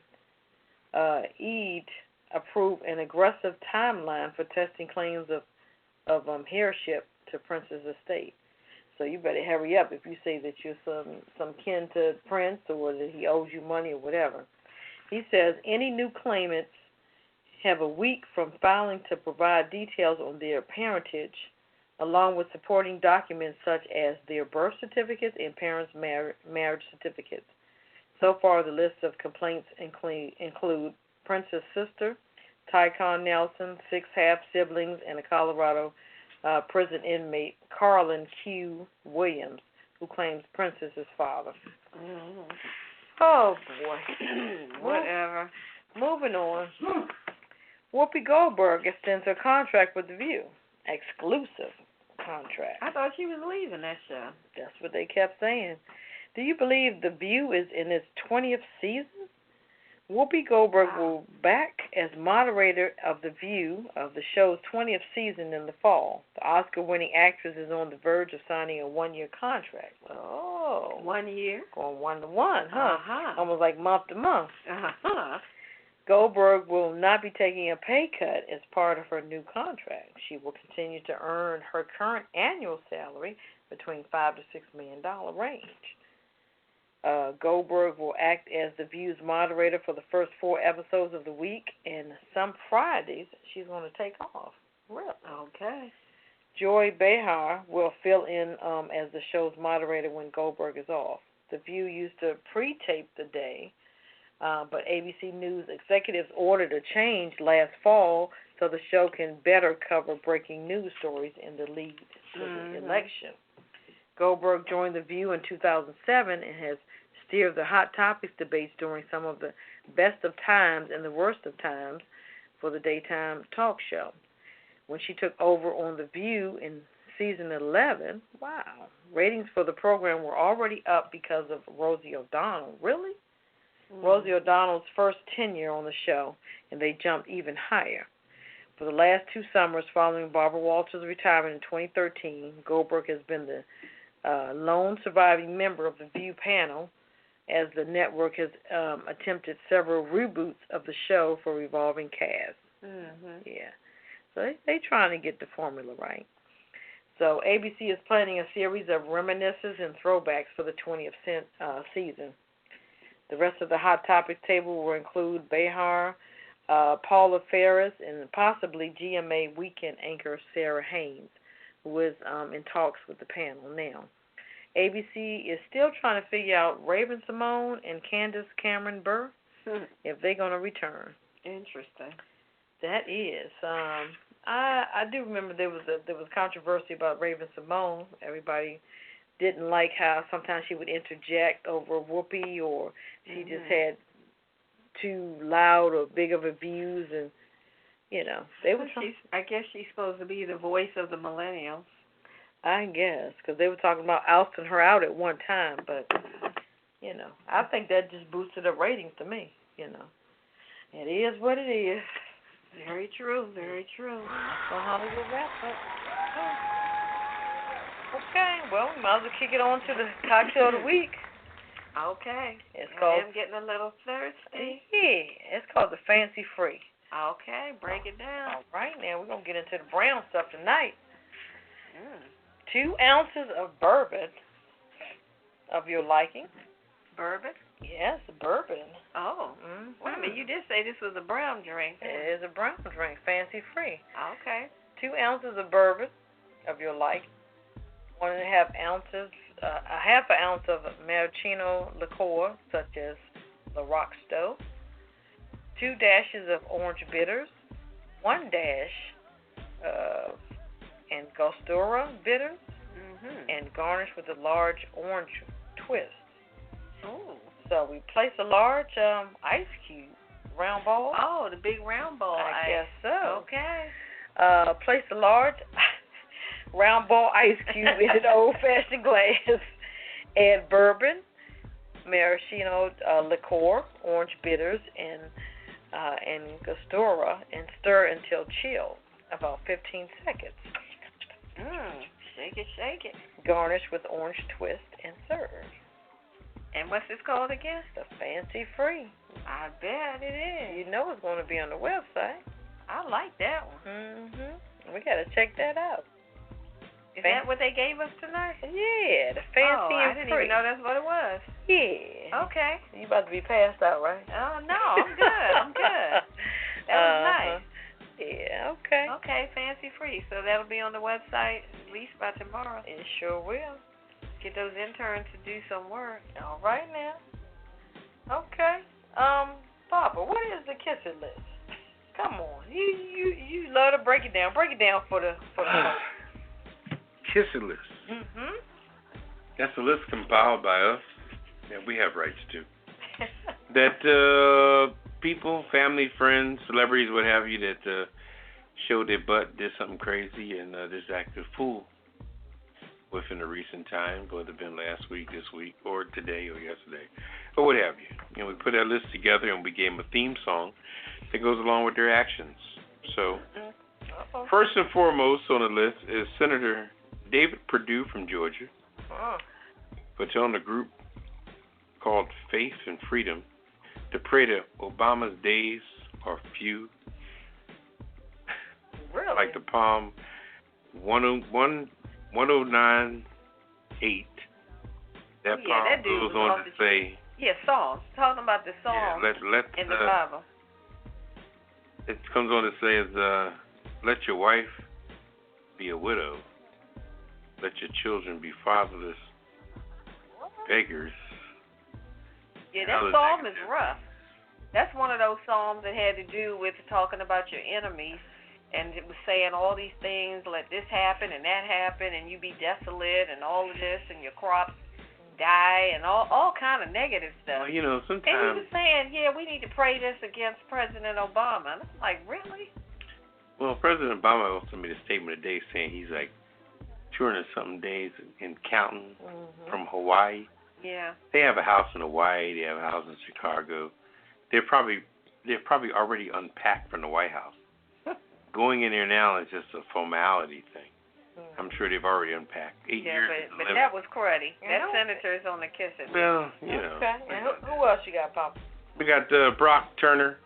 Eade, approved an aggressive timeline for testing claims of heirship to Prince's estate. So you better hurry up if you say that you're some kin to Prince or that he owes you money or whatever. He says any new claimants have a week from filing to provide details on their parentage, along with supporting documents such as their birth certificates and parents' marriage certificates. So far, the list of complaints include Prince's sister, Tycon Nelson, 6 half-siblings, and a Colorado prison inmate, Carlin Q. Williams, who claims Prince is his father. Oh, boy. Whatever. Moving on. Whoopi Goldberg extends her contract with The View. Exclusive. contract. I thought she was leaving that show. That's what they kept saying. Do you believe The View is in its 20th season? Whoopi Goldberg will back as moderator of The View of the show's 20th season in the fall. The Oscar-winning actress is on the verge of signing a 1-year contract. Oh. 1 year? Going 1 to 1, huh? Uh-huh. Almost like month to month. Uh-huh. Goldberg will not be taking a pay cut as part of her new contract. She will continue to earn her current annual salary between $5 to $6 million range. Goldberg will act as The View's moderator for the first 4 episodes of the week, and some Fridays she's going to take off. Really? Okay. Joy Behar will fill in as the show's moderator when Goldberg is off. The View used to pre-tape the day, but ABC News executives ordered a change last fall so the show can better cover breaking news stories in the lead to the election. Goldberg joined The View in 2007 and has steered the Hot Topics debates during some of the best of times and the worst of times for the daytime talk show. When she took over on The View in season 11, ratings for the program were already up because of Rosie O'Donnell. Really? Rosie O'Donnell's first tenure on the show, and they jumped even higher. For the last 2 summers following Barbara Walters' retirement in 2013, Goldberg has been the lone surviving member of the View panel, as the network has attempted several reboots of the show for revolving cast. Yeah. So they trying to get the formula right. So ABC is planning a series of reminiscences and throwbacks for the 20th season. The rest of the Hot Topics table will include Behar, Paula Ferris, and possibly GMA weekend anchor Sarah Haynes, who is in talks with the panel now. ABC is still trying to figure out Raven Simone and Candace Cameron Bure if they're going to return. Interesting. That is. I do remember there was controversy about Raven Simone. Everybody didn't like how sometimes she would interject over Whoopi, or she just had too loud or big of a views, and they were. I guess she's supposed to be the voice of the millennials. I guess, because they were talking about ousting her out at one time, but I think that just boosted up ratings to me. It is what it is. Very true. Very true. So Hollywood wrap up. Okay, well, we might as well kick it on to the cocktail of the week. Okay. It's called. I'm getting a little thirsty. Yeah, it's called the Fancy Free. Okay, break it down. All right, now we're gonna get into the brown stuff tonight. 2 ounces of bourbon of your liking. Bourbon? Yes, bourbon. Oh. Wait a minute, you did say this was a brown drink. It is a brown drink, fancy free. Okay. 2 ounces of bourbon of your liking. 1.5 ounces, a half an ounce of maraschino liqueur, such as the Rock Stove. 2 dashes of orange bitters. 1 dash of Angostura bitters, and garnish with a large orange twist. Oh. So we place a large ice cube, round ball. Oh, the big round ball. I guess so. Okay. Place a large round ball ice cube in an old-fashioned glass. Add bourbon, maraschino liqueur, orange bitters, and Angostura, and stir until chilled, about 15 seconds. Shake it, shake it. Garnish with orange twist and serve. And what's this called again? The Fancy Free. I bet it is. You know it's going to be on the website. I like that one. We got to check that out. Is that what they gave us tonight? Yeah, the Fancy and I didn't Free. even know that's what it was. Yeah. Okay. You about to be passed out, right? Oh, no, I'm good. I'm good. That was nice. Yeah, okay. Okay, Fancy Free. So that'll be on the website at least by tomorrow. It sure will. Get those interns to do some work. All right now. Okay. Papa, what is the kissing list? Come on. You love to break it down. Break it down for the Kissing list. That's a list compiled by us that we have rights to. That people, family, friends, celebrities, what have you, that showed their butt, did something crazy, and just acted a fool within the recent time, whether it been last week, this week, or today, or yesterday, or what have you. You know, we put that list together and we gave them a theme song that goes along with their actions. So, first and foremost on the list is Senator David Perdue from Georgia, for telling a group called Faith and Freedom to pray that Obama's days are few. Really? Like the Palm 1098. That yeah, Palm that dude goes was on to say. Yeah, Psalms. Talking about the Psalms in the Bible. It comes on to say is, let your wife be a widow. Let your children be fatherless beggars. Yeah, that psalm is rough. That's one of those psalms that had to do with talking about your enemies. And it was saying all these things, let this happen and that happen, and you be desolate and all of this, and your crops die, and all kind of negative stuff. Well, you know, sometimes. And he was saying, yeah, we need to pray this against President Obama. And I'm like, really? Well, President Obama also made a statement today saying he's like 200-something days in counting from Hawaii. Yeah. They have a house in Hawaii. They have a house in Chicago. They're probably already unpacked from the White House. Going in there now is just a formality thing. I'm sure they've already unpacked. 8 years. But that was cruddy. That senator's on the kissing. Well, you know. Okay. And who else you got, Papa? We got Brock Turner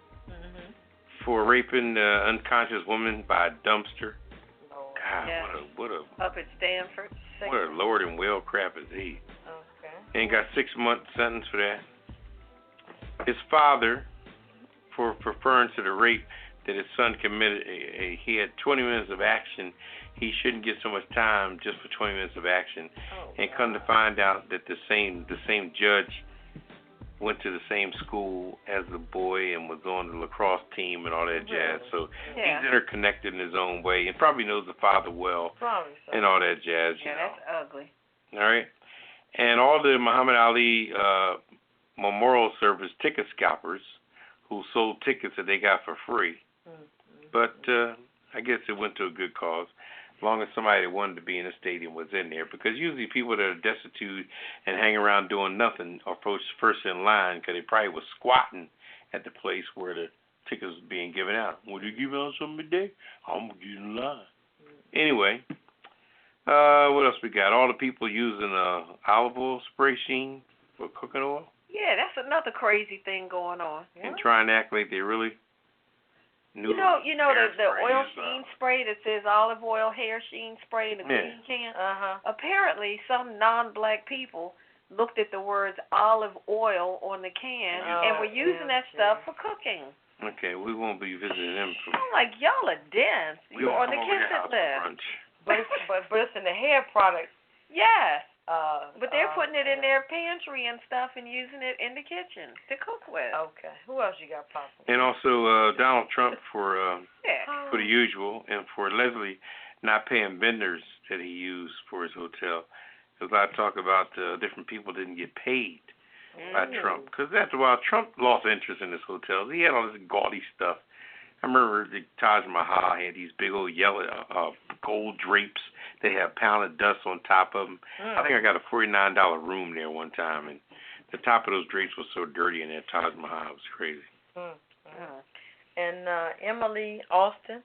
for raping the unconscious woman by a dumpster. God, what a up at Stanford. What a Lord and well crap is he? Okay. And got 6-month sentence for that. His father, for referring to the rape that his son committed, he had 20 minutes of action. He shouldn't get so much time just for 20 minutes of action. And come to find out that the same judge went to the same school as the boy and was on the lacrosse team and all that jazz. So he's interconnected in his own way and probably knows the father well and all that jazz. Yeah, that's ugly. All right. And all the Muhammad Ali Memorial Service ticket scalpers who sold tickets that they got for free. But I guess it went to a good cause, as long as somebody that wanted to be in the stadium was in there. Because usually people that are destitute and hang around doing nothing are first in line because they probably was squatting at the place where the tickets was being given out. Would you give out something today? I'm going to get in line. Anyway, what else we got? All the people using olive oil spray sheen for cooking oil. Yeah, that's another crazy thing going on. And trying to act like they really knew. You know the oil sheen spray that says olive oil hair sheen spray in the green can? Apparently, some non-black people looked at the words olive oil on the can and were using that stuff for cooking. Okay, we won't be visiting them. I'm like, y'all are dense. You're on the kissing list. But it's in the hair product. Yeah. But they're putting it in their pantry and stuff and using it in the kitchen to cook with. Okay. Who else you got, Papa? And also Donald Trump for the usual, and for Leslie not paying vendors that he used for his hotel. There's a lot of talk about different people didn't get paid by Trump. Because after a while, Trump lost interest in his hotels. He had all this gaudy stuff. I remember the Taj Mahal had these big old yellow gold drapes. They had a pound of dust on top of them. I think I got a $49 room there one time, and the top of those drapes was so dirty in that Taj Mahal. It was crazy. And Emily Austin,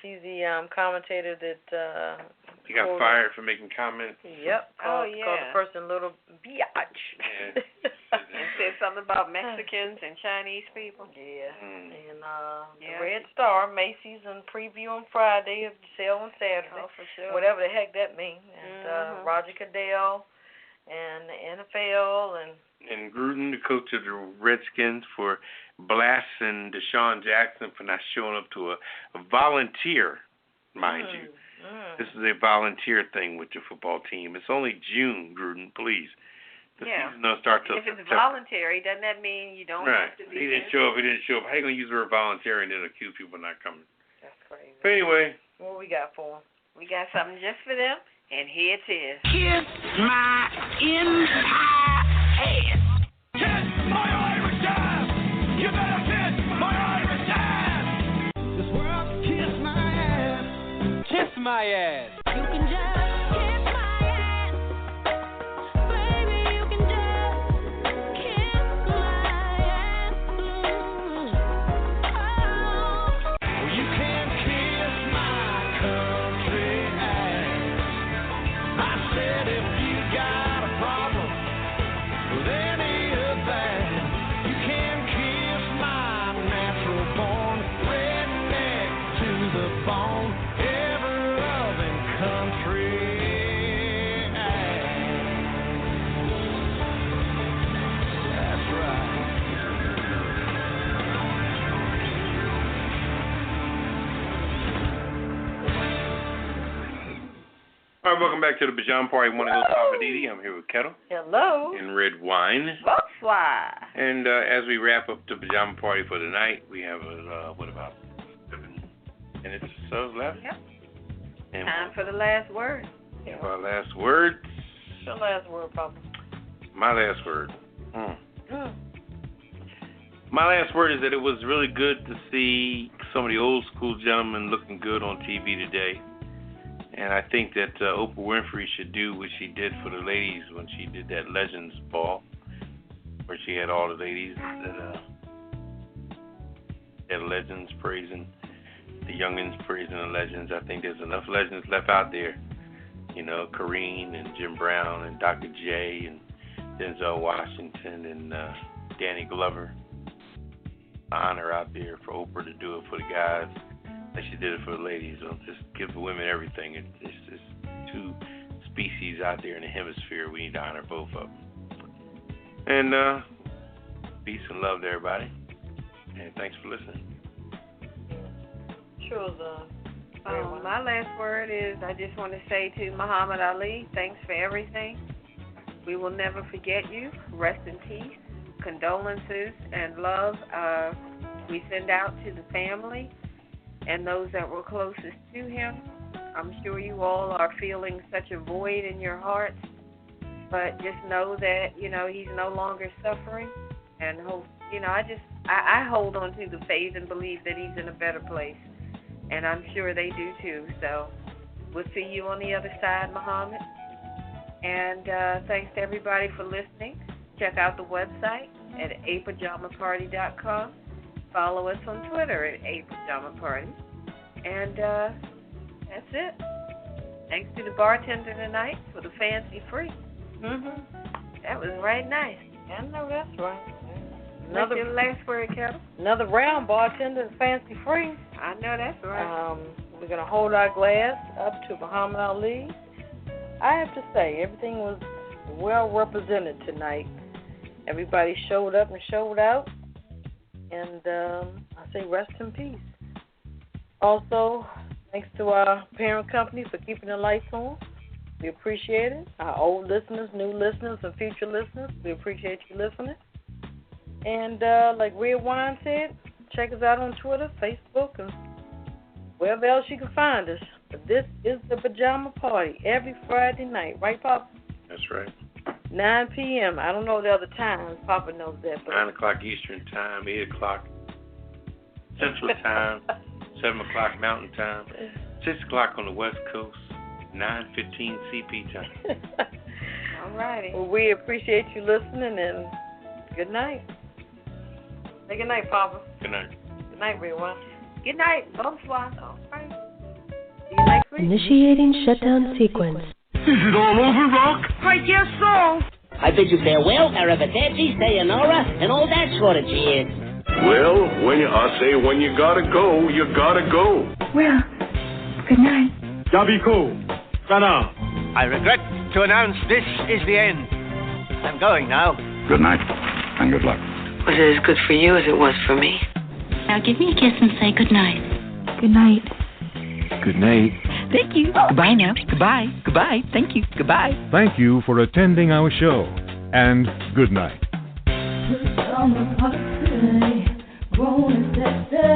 she's the commentator that he got fired for making comments. Yep. Called the person little biatch. And said something about Mexicans and Chinese people. Yeah. And the Red Star, Macy's, and preview on Friday, sale on Saturday. Oh, for sure. Whatever the heck that means. And Roger Goodell and the NFL and Gruden, the coach of the Redskins, for blasting Deshaun Jackson for not showing up to a volunteer, mind you. This is a volunteer thing with your football team. It's only June, Gruden, please. The season doesn't start till if it's September. voluntary, doesn't that mean you don't have to be He didn't show up. How you going to use the word voluntary and then accuse people of not coming? That's crazy. But anyway. What we got for them? We got something just for them, and here it is. Kiss my entire ass. Kiss my Irish ass. You better kiss my Irish ass. This world, kiss my ass. Kiss my ass. You can just kiss my ass. phone, ever-loving country. That's right. All right, welcome back to the Pajama Party. One of those Poppa DD. I'm here with Ketel. Hello. And Redwine. Bonsoir. And as we wrap up the Pajama Party for the night, we have about 7 minutes or so left. Yep. And time for the last word. Our last word. Your last word, Papa. My last word. My last word is that it was really good to see some of the old school gentlemen looking good on TV today. And I think that Oprah Winfrey should do what she did for the ladies when she did that Legends Ball, where she had all the ladies that had legends praising the youngins, praising the legends. I think there's enough legends left out there. You know, Kareen and Jim Brown and Dr. J and Denzel Washington and Danny Glover. Honor out there for Oprah to do it for the guys. Like she did it for the ladies. Just give the women everything. It's just two species out there in the hemisphere. We need to honor both of them. And peace and love to everybody. And thanks for listening. Sure. My last word is I just want to say to Muhammad Ali, thanks for everything. We will never forget you. Rest in peace. Condolences and love we send out to the family and those that were closest to him. I'm sure you all are feeling such a void in your hearts, but just know that, he's no longer suffering, and hope, I hold on to the faith and believe that he's in a better place, and I'm sure they do too. So we'll see you on the other side, Muhammad, and thanks to everybody for listening. Check out the website at apajamaparty.com. Follow us on Twitter at apajamaparty. And that's it. Thanks to the bartender tonight for the fancy free. That was right nice. I know that's right. What's your last word, Ketel? Another round, bartender, fancy free. I know that's right. We're going to hold our glass up to Muhammad Ali. I have to say, everything was well represented tonight. Everybody showed up and showed out. And I say rest in peace. Also, thanks to our parent company for keeping the lights on. We appreciate it. Our old listeners, new listeners, and future listeners, we appreciate you listening. And like Redwine said, check us out on Twitter, Facebook, and wherever else you can find us. But this is the Pajama Party every Friday night, right, Papa? That's right. 9 p.m. I don't know the other times. Papa knows that. But 9 o'clock Eastern Time, 8 o'clock Central Time, 7 o'clock Mountain Time, 6 o'clock on the West Coast, 9:15 CP time. All righty. Well, we appreciate you listening, and good night. Say good night, Papa. Good night. Good night, everyone. Good night. Bonsoir. All right. See you next week. Initiating shutdown sequence. Is it all over, Rock? I guess so. I bid you farewell, arrivederci, sayonara, and all that sort of cheers. Well, when you gotta go, you gotta go. Well, good night. Yabiko. Sana. I regret to announce this is the end. I'm going now. Good night, and good luck. Was it as good for you as it was for me? Now give me a kiss and say good night. Good night. Good night. Thank you. Goodbye now. Goodbye. Goodbye. Thank you. Goodbye. Thank you for attending our show, and good night. Pajama Party, grown and set.